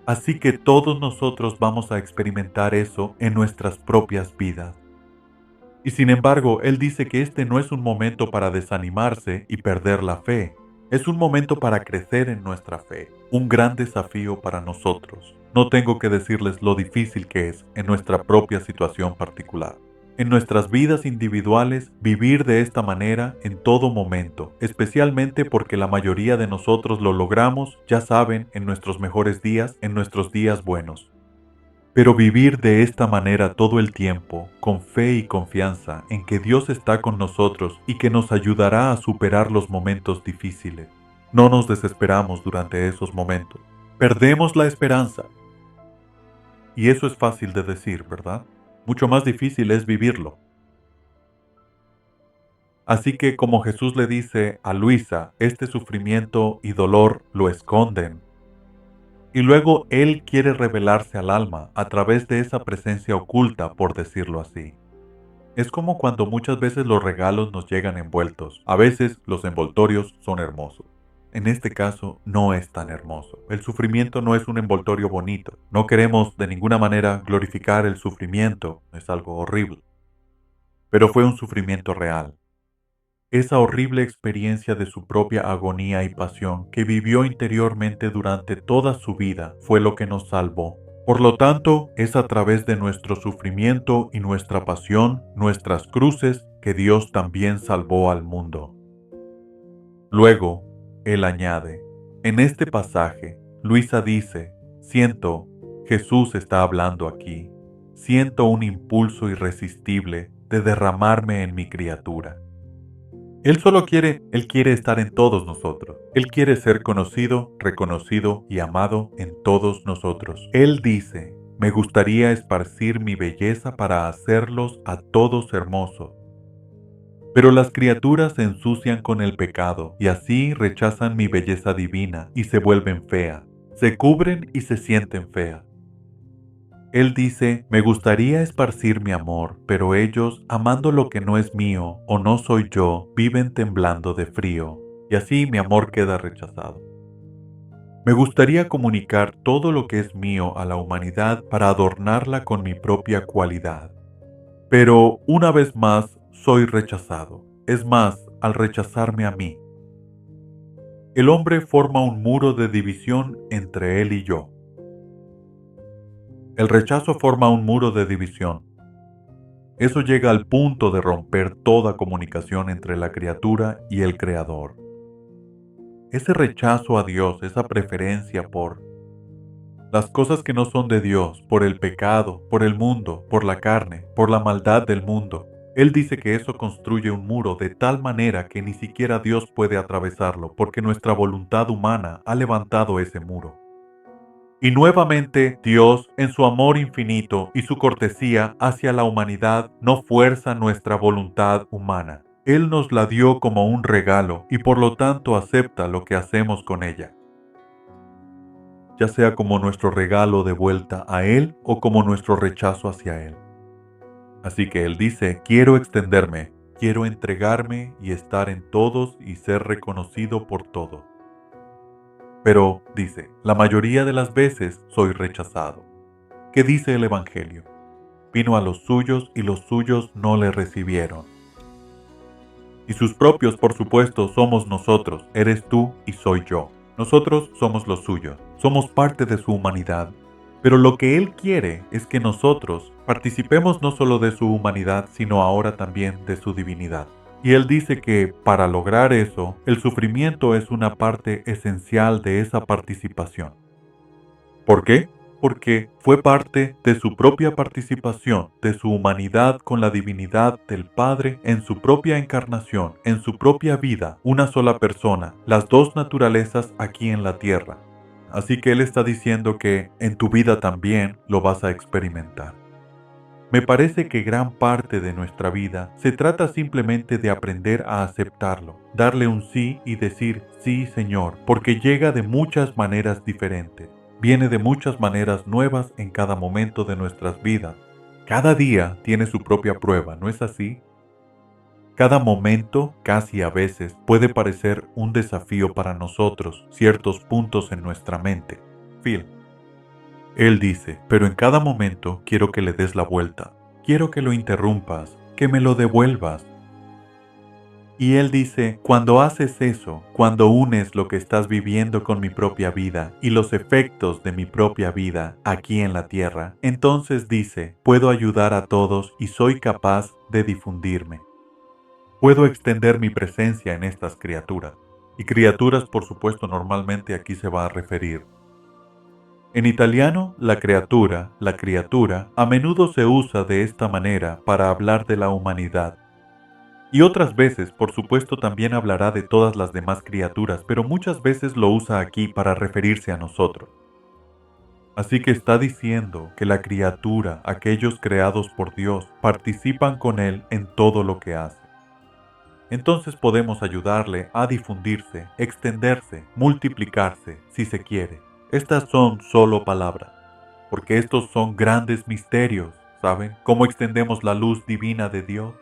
Así que todos nosotros vamos a experimentar eso en nuestras propias vidas. Y sin embargo, Él dice que este no es un momento para desanimarse y perder la fe. Es un momento para crecer en nuestra fe, un gran desafío para nosotros. No tengo que decirles lo difícil que es en nuestra propia situación particular. En nuestras vidas individuales, vivir de esta manera en todo momento, especialmente porque la mayoría de nosotros lo logramos, ya saben, en nuestros mejores días, en nuestros días buenos. Pero vivir de esta manera todo el tiempo, con fe y confianza en que Dios está con nosotros y que nos ayudará a superar los momentos difíciles. No nos desesperamos durante esos momentos. Perdemos la esperanza. Y eso es fácil de decir, ¿verdad? Mucho más difícil es vivirlo. Así que como Jesús le dice a Luisa, este sufrimiento y dolor lo esconden. Y luego Él quiere revelarse al alma a través de esa presencia oculta, por decirlo así. Es como cuando muchas veces los regalos nos llegan envueltos. A veces los envoltorios son hermosos. En este caso no es tan hermoso. El sufrimiento no es un envoltorio bonito. No queremos de ninguna manera glorificar el sufrimiento. Es algo horrible. Pero fue un sufrimiento real. Esa horrible experiencia de su propia agonía y pasión que vivió interiormente durante toda su vida fue lo que nos salvó. Por lo tanto, es a través de nuestro sufrimiento y nuestra pasión, nuestras cruces, que Dios también salvó al mundo. Luego, Él añade, en este pasaje, Luisa dice, siento, Jesús está hablando aquí, siento un impulso irresistible de derramarme en mi criatura. Él quiere estar en todos nosotros. Él quiere ser conocido, reconocido y amado en todos nosotros. Él dice, me gustaría esparcir mi belleza para hacerlos a todos hermosos. Pero las criaturas se ensucian con el pecado y así rechazan mi belleza divina y se vuelven feas. Se cubren y se sienten feas. Él dice, me gustaría esparcir mi amor, pero ellos, amando lo que no es mío o no soy yo, viven temblando de frío, y así mi amor queda rechazado. Me gustaría comunicar todo lo que es mío a la humanidad para adornarla con mi propia cualidad. Pero, una vez más, soy rechazado. Es más, al rechazarme a mí. El hombre forma un muro de división entre él y yo. El rechazo forma un muro de división. Eso llega al punto de romper toda comunicación entre la criatura y el Creador. ese rechazo a Dios, esa preferencia por las cosas que no son de Dios, por el pecado, por el mundo, por la carne, por la maldad del mundo. Él dice que eso construye un muro de tal manera que ni siquiera Dios puede atravesarlo, porque nuestra voluntad humana ha levantado ese muro. Y nuevamente Dios, en su amor infinito y su cortesía hacia la humanidad, no fuerza nuestra voluntad humana. Él nos la dio como un regalo y por lo tanto acepta lo que hacemos con ella, ya sea como nuestro regalo de vuelta a Él o como nuestro rechazo hacia Él. Así que Él dice, quiero extenderme, quiero entregarme y estar en todos y ser reconocido por todos. Pero, dice, la mayoría de las veces soy rechazado. ¿Qué dice el Evangelio? Vino a los suyos y los suyos no le recibieron. Y sus propios, por supuesto, somos nosotros, eres tú y soy yo. Nosotros somos los suyos, somos parte de su humanidad. Pero lo que Él quiere es que nosotros participemos no solo de su humanidad, sino ahora también de su divinidad. Y Él dice que para lograr eso, el sufrimiento es una parte esencial de esa participación. ¿Por qué? Porque fue parte de su propia participación, de su humanidad con la divinidad del Padre en su propia encarnación, en su propia vida, una sola persona, las dos naturalezas aquí en la tierra. Así que Él está diciendo que en tu vida también lo vas a experimentar. Me parece que gran parte de nuestra vida se trata simplemente de aprender a aceptarlo, darle un sí y decir sí, Señor, porque llega de muchas maneras diferentes. Viene de muchas maneras nuevas en cada momento de nuestras vidas. Cada día tiene su propia prueba, ¿no es así? Cada momento, casi a veces, puede parecer un desafío para nosotros, ciertos puntos en nuestra mente. Phil. Él dice, pero en cada momento quiero que le des la vuelta, quiero que lo interrumpas, que me lo devuelvas. Y Él dice, cuando haces eso, cuando unes lo que estás viviendo con mi propia vida y los efectos de mi propia vida aquí en la tierra, entonces dice, puedo ayudar a todos y soy capaz de difundirme. Puedo extender mi presencia en estas criaturas. Y criaturas, por supuesto, normalmente aquí se va a referir. En italiano, la criatura, a menudo se usa de esta manera para hablar de la humanidad. Y otras veces, por supuesto, también hablará de todas las demás criaturas, pero muchas veces lo usa aquí para referirse a nosotros. Así que está diciendo que la criatura, aquellos creados por Dios, participan con Él en todo lo que hace. Entonces podemos ayudarle a difundirse, extenderse, multiplicarse, si se quiere. Estas son solo palabras, porque estos son grandes misterios, ¿saben? ¿Cómo extendemos la luz divina de Dios?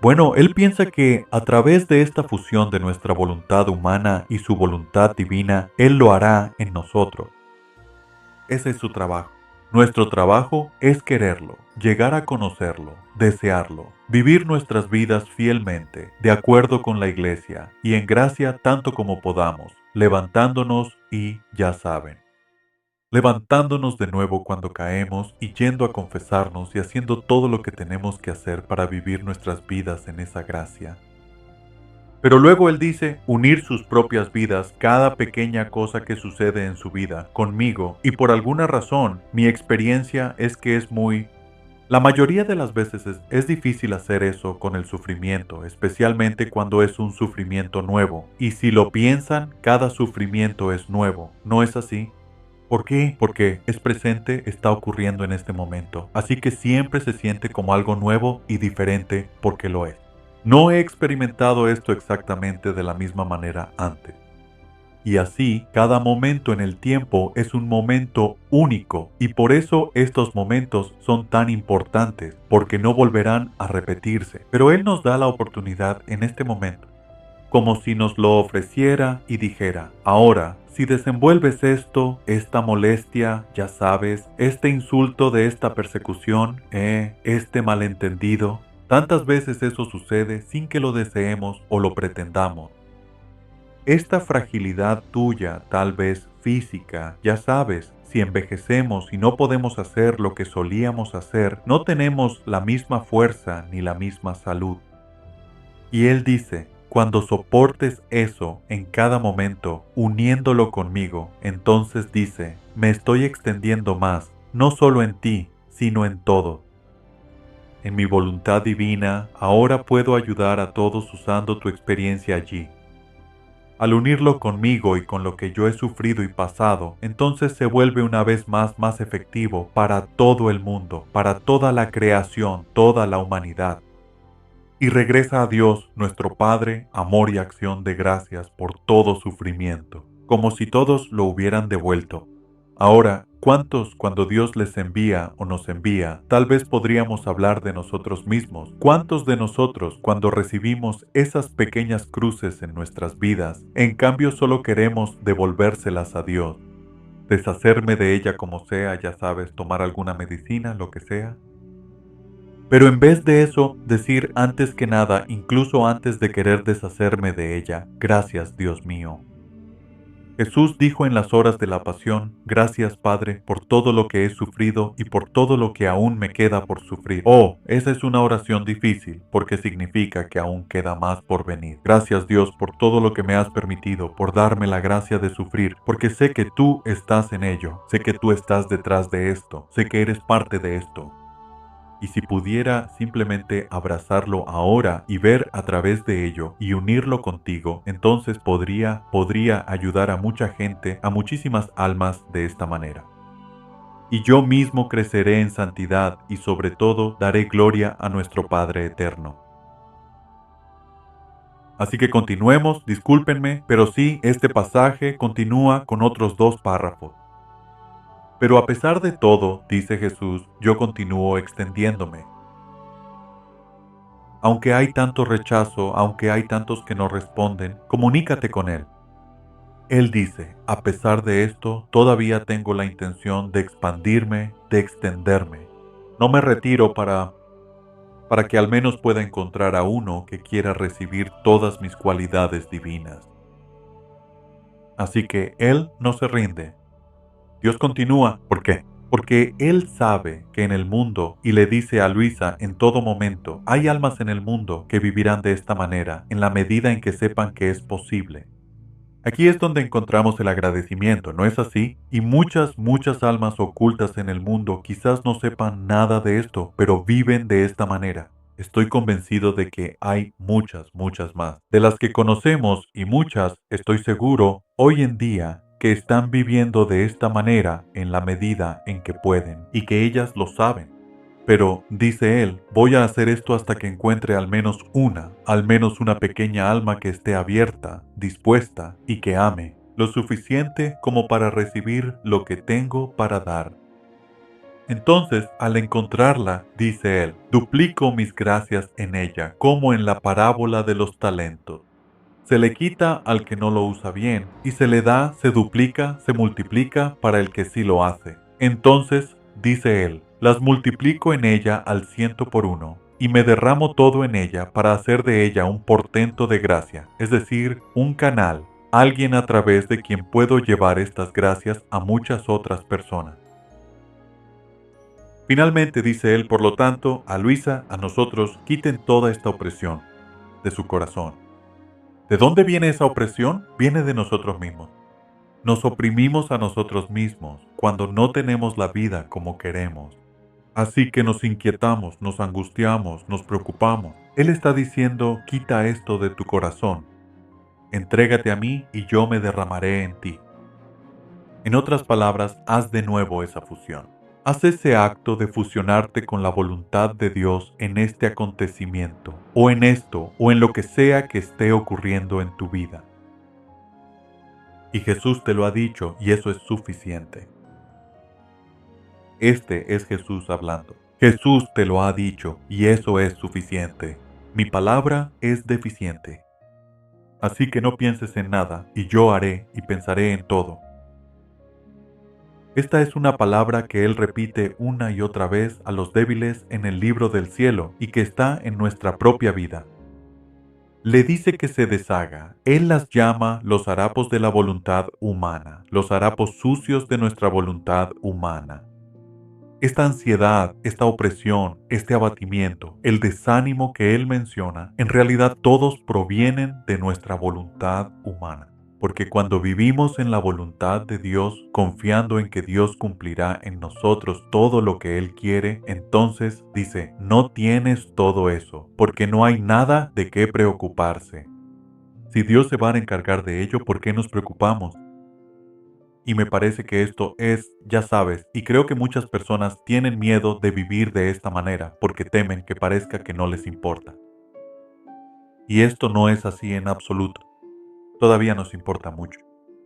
Bueno, él piensa que a través de esta fusión de nuestra voluntad humana y su voluntad divina, Él lo hará en nosotros. Ese es su trabajo. Nuestro trabajo es quererlo, llegar a conocerlo, desearlo, vivir nuestras vidas fielmente, de acuerdo con la Iglesia, y en gracia tanto como podamos, levantándonos y, ya saben, levantándonos de nuevo cuando caemos y yendo a confesarnos y haciendo todo lo que tenemos que hacer para vivir nuestras vidas en esa gracia. Pero luego él dice, unir sus propias vidas, cada pequeña cosa que sucede en su vida, conmigo, y por alguna razón, mi experiencia es que es muy... La mayoría de las veces es difícil hacer eso con el sufrimiento, especialmente cuando es un sufrimiento nuevo. Y si lo piensan, cada sufrimiento es nuevo, ¿no es así? ¿Por qué? Porque es presente, está ocurriendo en este momento. Así que siempre se siente como algo nuevo y diferente porque lo es. No he experimentado esto exactamente de la misma manera antes. Y así, cada momento en el tiempo es un momento único y por eso estos momentos son tan importantes, porque no volverán a repetirse. Pero Él nos da la oportunidad en este momento, como si nos lo ofreciera y dijera, ahora, si desenvuelves esto, esta molestia, ya sabes, este insulto de esta persecución, este malentendido, tantas veces eso sucede sin que lo deseemos o lo pretendamos. Esta fragilidad tuya, tal vez física, ya sabes, si envejecemos y no podemos hacer lo que solíamos hacer, no tenemos la misma fuerza ni la misma salud. Y Él dice, cuando soportes eso en cada momento, uniéndolo conmigo, entonces dice, me estoy extendiendo más, no solo en ti, sino en todo. En mi voluntad divina, ahora puedo ayudar a todos usando tu experiencia allí. Al unirlo conmigo y con lo que yo he sufrido y pasado, entonces se vuelve una vez más efectivo para todo el mundo, para toda la creación, toda la humanidad. Y regresa a Dios, nuestro Padre, amor y acción de gracias por todo sufrimiento, como si todos lo hubieran devuelto. Ahora, ¿cuántos cuando Dios les envía o nos envía, tal vez podríamos hablar de nosotros mismos? ¿Cuántos de nosotros cuando recibimos esas pequeñas cruces en nuestras vidas, en cambio solo queremos devolvérselas a Dios? Deshacerme de ella como sea, ya sabes, tomar alguna medicina, lo que sea. Pero en vez de eso, decir antes que nada, incluso antes de querer deshacerme de ella, gracias Dios mío. Jesús dijo en las horas de la pasión, gracias Padre por todo lo que he sufrido y por todo lo que aún me queda por sufrir. Oh, esa es una oración difícil, porque significa que aún queda más por venir. Gracias Dios por todo lo que me has permitido, por darme la gracia de sufrir, porque sé que tú estás en ello, sé que tú estás detrás de esto, sé que eres parte de esto. Y si pudiera simplemente abrazarlo ahora y ver a través de ello y unirlo contigo, entonces podría ayudar a mucha gente, a muchísimas almas de esta manera. Y yo mismo creceré en santidad y sobre todo daré gloria a nuestro Padre eterno. Así que continuemos, discúlpenme, pero sí, este pasaje continúa con otros 2 párrafos. Pero a pesar de todo, dice Jesús, yo continúo extendiéndome. Aunque hay tanto rechazo, aunque hay tantos que no responden, comunícate con Él. Él dice, a pesar de esto, todavía tengo la intención de expandirme, de extenderme. No me retiro para que al menos pueda encontrar a uno que quiera recibir todas mis cualidades divinas. Así que Él no se rinde. Dios continúa. ¿Por qué? Porque Él sabe que en el mundo, y le dice a Luisa en todo momento, hay almas en el mundo que vivirán de esta manera, en la medida en que sepan que es posible. Aquí es donde encontramos el agradecimiento, ¿no es así? Y muchas almas ocultas en el mundo quizás no sepan nada de esto, pero viven de esta manera. Estoy convencido de que hay muchas más, de las que conocemos y muchas, estoy seguro, hoy en día, que están viviendo de esta manera en la medida en que pueden y que ellas lo saben. Pero, dice él, voy a hacer esto hasta que encuentre al menos una pequeña alma que esté abierta, dispuesta y que ame, lo suficiente como para recibir lo que tengo para dar. Entonces, al encontrarla, dice él, duplico mis gracias en ella, como en la parábola de los talentos. Se le quita al que no lo usa bien, y se le da, se duplica, se multiplica para el que sí lo hace. Entonces, dice él, las multiplico en ella al 100 por 1, y me derramo todo en ella para hacer de ella un portento de gracia, es decir, un canal, alguien a través de quien puedo llevar estas gracias a muchas otras personas. Finalmente dice él, por lo tanto, a Luisa, a nosotros, quiten toda esta opresión de su corazón. ¿De dónde viene esa opresión? Viene de nosotros mismos. Nos oprimimos a nosotros mismos cuando no tenemos la vida como queremos. Así que nos inquietamos, nos angustiamos, nos preocupamos. Él está diciendo, quita esto de tu corazón. Entrégate a mí y yo me derramaré en ti. En otras palabras, haz de nuevo esa fusión. Haz ese acto de fusionarte con la voluntad de Dios en este acontecimiento, o en esto, o en lo que sea que esté ocurriendo en tu vida. Y Jesús te lo ha dicho, y eso es suficiente. Este es Jesús hablando. Jesús te lo ha dicho, y eso es suficiente. Mi palabra es deficiente. Así que no pienses en nada, y yo haré y pensaré en todo. Esta es una palabra que Él repite una y otra vez a los débiles en el libro del cielo y que está en nuestra propia vida. Le dice que se deshaga. Él las llama los harapos de la voluntad humana, los harapos sucios de nuestra voluntad humana. Esta ansiedad, esta opresión, este abatimiento, el desánimo que él menciona, en realidad todos provienen de nuestra voluntad humana. Porque cuando vivimos en la voluntad de Dios, confiando en que Dios cumplirá en nosotros todo lo que Él quiere, entonces dice, no tienes todo eso, porque no hay nada de qué preocuparse. Si Dios se va a encargar de ello, ¿por qué nos preocupamos? Y me parece que esto es, ya sabes, y creo que muchas personas tienen miedo de vivir de esta manera porque temen que parezca que no les importa. Y esto no es así en absoluto. Todavía nos importa mucho.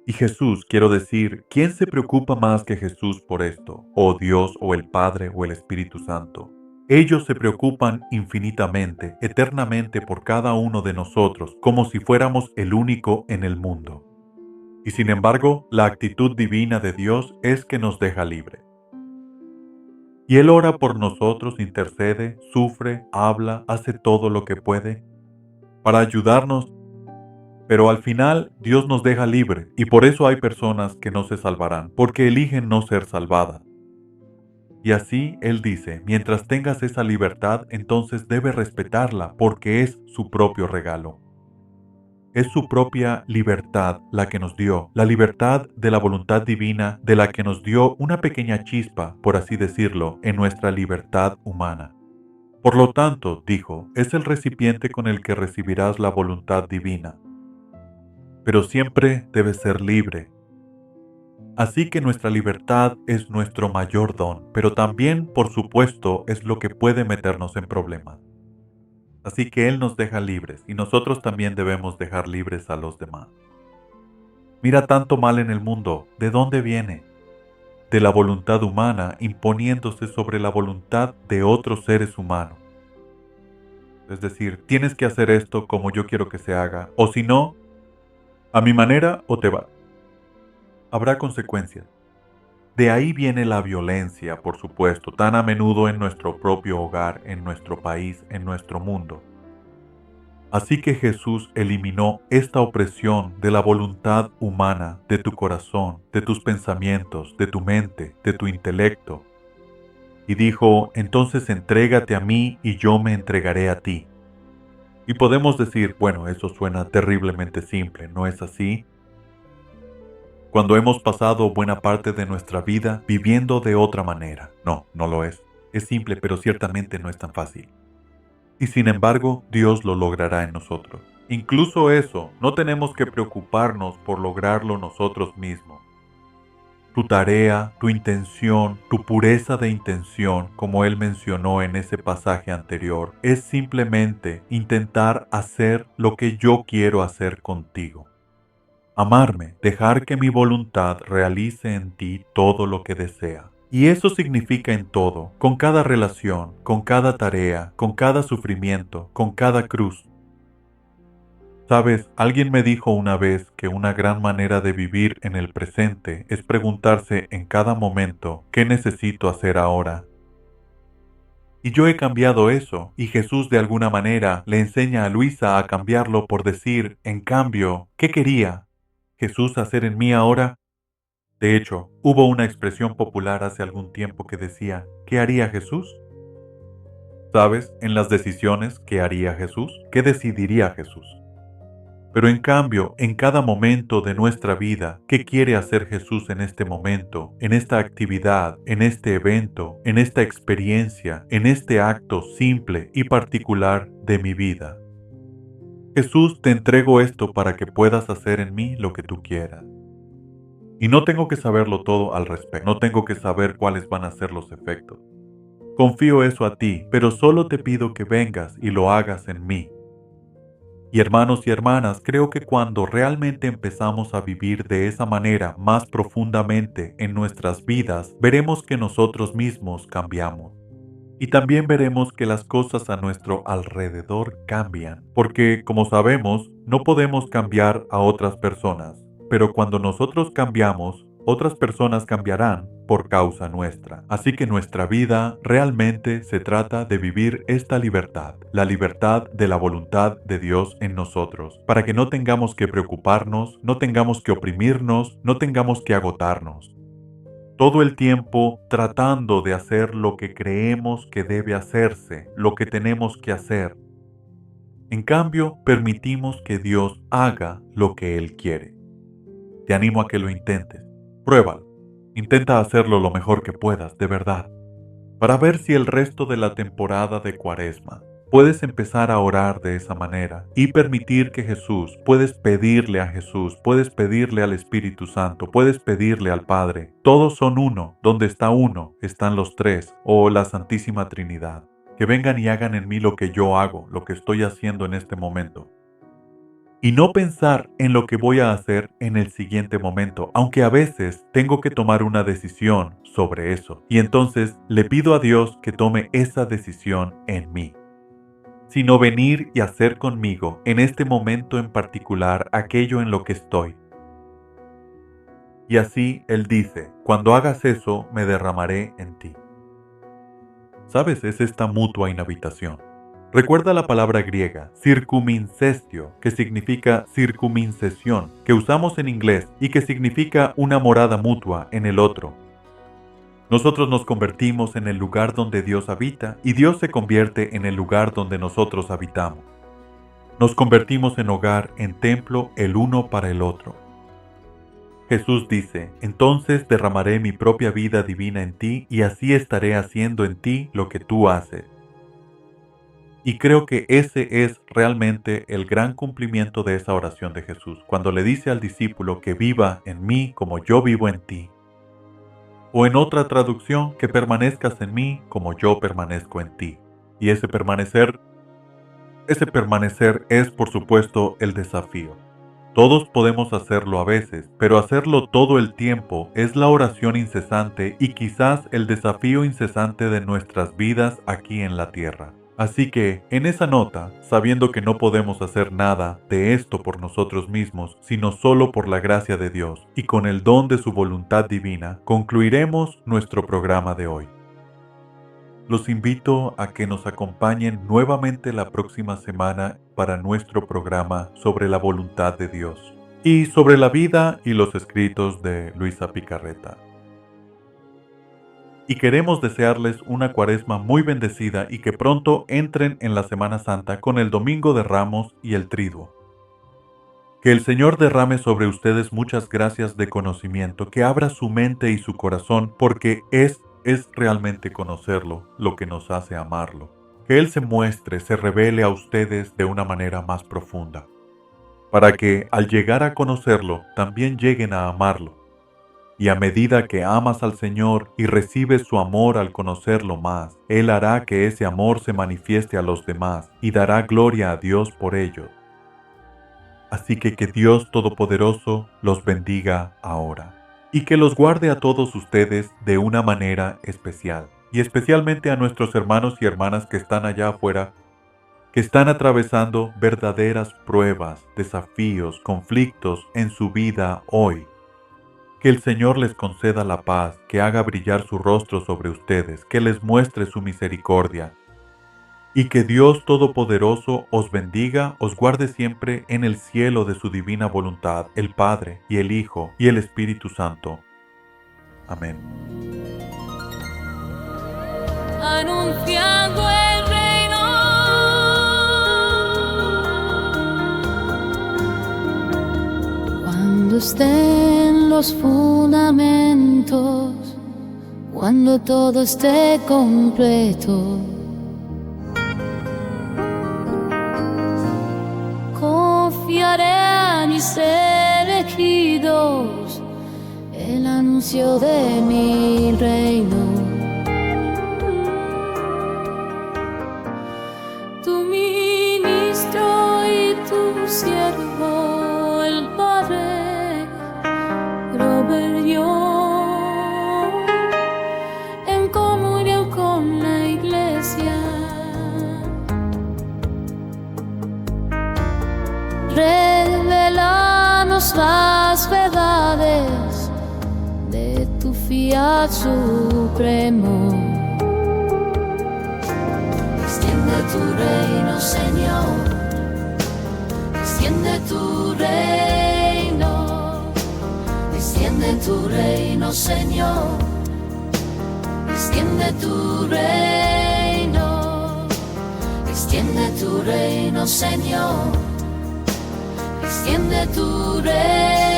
Y Jesús, quiero decir, ¿quién se preocupa más que Jesús por esto? ¿O Dios, o el Padre, o el Espíritu Santo? Ellos se preocupan infinitamente, eternamente por cada uno de nosotros, como si fuéramos el único en el mundo. Y sin embargo, la actitud divina de Dios es que nos deja libre. Y Él ora por nosotros, intercede, sufre, habla, hace todo lo que puede para ayudarnos, pero al final Dios nos deja libre y por eso hay personas que no se salvarán, porque eligen no ser salvadas. Y así Él dice, mientras tengas esa libertad, entonces debes respetarla porque es su propio regalo. Es su propia libertad la que nos dio, la libertad de la voluntad divina de la que nos dio una pequeña chispa, por así decirlo, en nuestra libertad humana. Por lo tanto, dijo, es el recipiente con el que recibirás la voluntad divina. Pero siempre debe ser libre. Así que nuestra libertad es nuestro mayor don, pero también, por supuesto, es lo que puede meternos en problemas. Así que Él nos deja libres y nosotros también debemos dejar libres a los demás. Mira tanto mal en el mundo, ¿de dónde viene? De la voluntad humana imponiéndose sobre la voluntad de otros seres humanos. Es decir, tienes que hacer esto como yo quiero que se haga, o si no, a mi manera o te va. Habrá consecuencias. De ahí viene la violencia, por supuesto, tan a menudo en nuestro propio hogar, en nuestro país, en nuestro mundo. Así que Jesús eliminó esta opresión de la voluntad humana, de tu corazón, de tus pensamientos, de tu mente, de tu intelecto. Y dijo, entonces entrégate a mí y yo me entregaré a ti. Y podemos decir, bueno, eso suena terriblemente simple, ¿no es así? Cuando hemos pasado buena parte de nuestra vida viviendo de otra manera. No, no lo es. Es simple, pero ciertamente no es tan fácil. Y sin embargo, Dios lo logrará en nosotros. Incluso eso, no tenemos que preocuparnos por lograrlo nosotros mismos. Tu tarea, tu intención, tu pureza de intención, como Él mencionó en ese pasaje anterior, es simplemente intentar hacer lo que yo quiero hacer contigo. Amarme, dejar que mi voluntad realice en ti todo lo que desea. Y eso significa en todo, con cada relación, con cada tarea, con cada sufrimiento, con cada cruz. Sabes, alguien me dijo una vez que una gran manera de vivir en el presente es preguntarse en cada momento, ¿qué necesito hacer ahora? Y yo he cambiado eso, y Jesús de alguna manera le enseña a Luisa a cambiarlo por decir, en cambio, ¿qué quería Jesús hacer en mí ahora? De hecho, hubo una expresión popular hace algún tiempo que decía, ¿qué haría Jesús? ¿Sabes? En las decisiones, ¿qué haría Jesús? ¿Qué decidiría Jesús? Pero en cambio, en cada momento de nuestra vida, ¿qué quiere hacer Jesús en este momento, en esta actividad, en este evento, en esta experiencia, en este acto simple y particular de mi vida? Jesús, te entrego esto para que puedas hacer en mí lo que tú quieras. Y no tengo que saberlo todo al respecto, no tengo que saber cuáles van a ser los efectos. Confío eso a ti, pero solo te pido que vengas y lo hagas en mí. Y hermanos y hermanas, creo que cuando realmente empezamos a vivir de esa manera más profundamente en nuestras vidas, veremos que nosotros mismos cambiamos. Y también veremos que las cosas a nuestro alrededor cambian, porque, como sabemos, no podemos cambiar a otras personas, pero cuando nosotros cambiamos, otras personas cambiarán por causa nuestra. Así que nuestra vida realmente se trata de vivir esta libertad, la libertad de la voluntad de Dios en nosotros, para que no tengamos que preocuparnos, no tengamos que oprimirnos, no tengamos que agotarnos. todo el tiempo tratando de hacer lo que creemos que debe hacerse, lo que tenemos que hacer. En cambio, permitimos que Dios haga lo que Él quiere. Te animo a que lo intentes. Pruébalo. Intenta hacerlo lo mejor que puedas, de verdad, para ver si el resto de la temporada de Cuaresma puedes empezar a orar de esa manera y permitir que Jesús, puedes pedirle a Jesús, puedes pedirle al Espíritu Santo, puedes pedirle al Padre. Todos son uno. Donde está uno, están los tres, o la Santísima Trinidad. Que vengan y hagan en mí lo que yo hago, lo que estoy haciendo en este momento. Y no pensar en lo que voy a hacer en el siguiente momento, aunque a veces tengo que tomar una decisión sobre eso. Y entonces le pido a Dios que tome esa decisión en mí. Sino venir y hacer conmigo en este momento en particular aquello en lo que estoy. Y así Él dice, cuando hagas eso me derramaré en ti. ¿Sabes? Es esta mutua inhabitación. Recuerda la palabra griega, circumincestio, que significa circumincesión, que usamos en inglés y que significa una morada mutua en el otro. Nosotros nos convertimos en el lugar donde Dios habita y Dios se convierte en el lugar donde nosotros habitamos. Nos convertimos en hogar, en templo, el uno para el otro. Jesús dice, entonces derramaré mi propia vida divina en ti y así estaré haciendo en ti lo que tú haces. Y creo que ese es realmente el gran cumplimiento de esa oración de Jesús, cuando le dice al discípulo que viva en mí como yo vivo en ti. O en otra traducción, que permanezcas en mí como yo permanezco en ti. Y ese permanecer es, por supuesto, el desafío. Todos podemos hacerlo a veces, pero hacerlo todo el tiempo es la oración incesante y quizás el desafío incesante de nuestras vidas aquí en la tierra. Así que, en esa nota, sabiendo que no podemos hacer nada de esto por nosotros mismos, sino solo por la gracia de Dios y con el don de su voluntad divina, concluiremos nuestro programa de hoy. Los invito a que nos acompañen nuevamente la próxima semana para nuestro programa sobre la voluntad de Dios y sobre la vida y los escritos de Luisa Picarreta. Y queremos desearles una Cuaresma muy bendecida y que pronto entren en la Semana Santa con el Domingo de Ramos y el Triduo. Que el Señor derrame sobre ustedes muchas gracias de conocimiento, que abra su mente y su corazón, porque es realmente conocerlo lo que nos hace amarlo. Que Él se muestre, se revele a ustedes de una manera más profunda, para que al llegar a conocerlo, también lleguen a amarlo. Y a medida que amas al Señor y recibes su amor al conocerlo más, Él hará que ese amor se manifieste a los demás y dará gloria a Dios por ello. Así que Dios Todopoderoso los bendiga ahora y que los guarde a todos ustedes de una manera especial, y especialmente a nuestros hermanos y hermanas que están allá afuera, que están atravesando verdaderas pruebas, desafíos, conflictos en su vida hoy. Que el Señor les conceda la paz, que haga brillar su rostro sobre ustedes, que les muestre su misericordia. Y que Dios Todopoderoso os bendiga, os guarde siempre en el cielo de su divina voluntad, el Padre, y el Hijo, y el Espíritu Santo. Amén. Anunciando el reino, cuando estén los fundamentos, cuando todo esté completo, confiaré a mis elegidos el anuncio de mi reino. Tu ministro y tu siervo, el Padre Robert Young, en comunión con la Iglesia, revelanos las verdades de tu fiat supremo. Extiende tu reino, Señor, extiende tu reino, extiende extiende tu reino, Señor, extiende tu reino, extiende tu reino, Señor, extiende tu reino.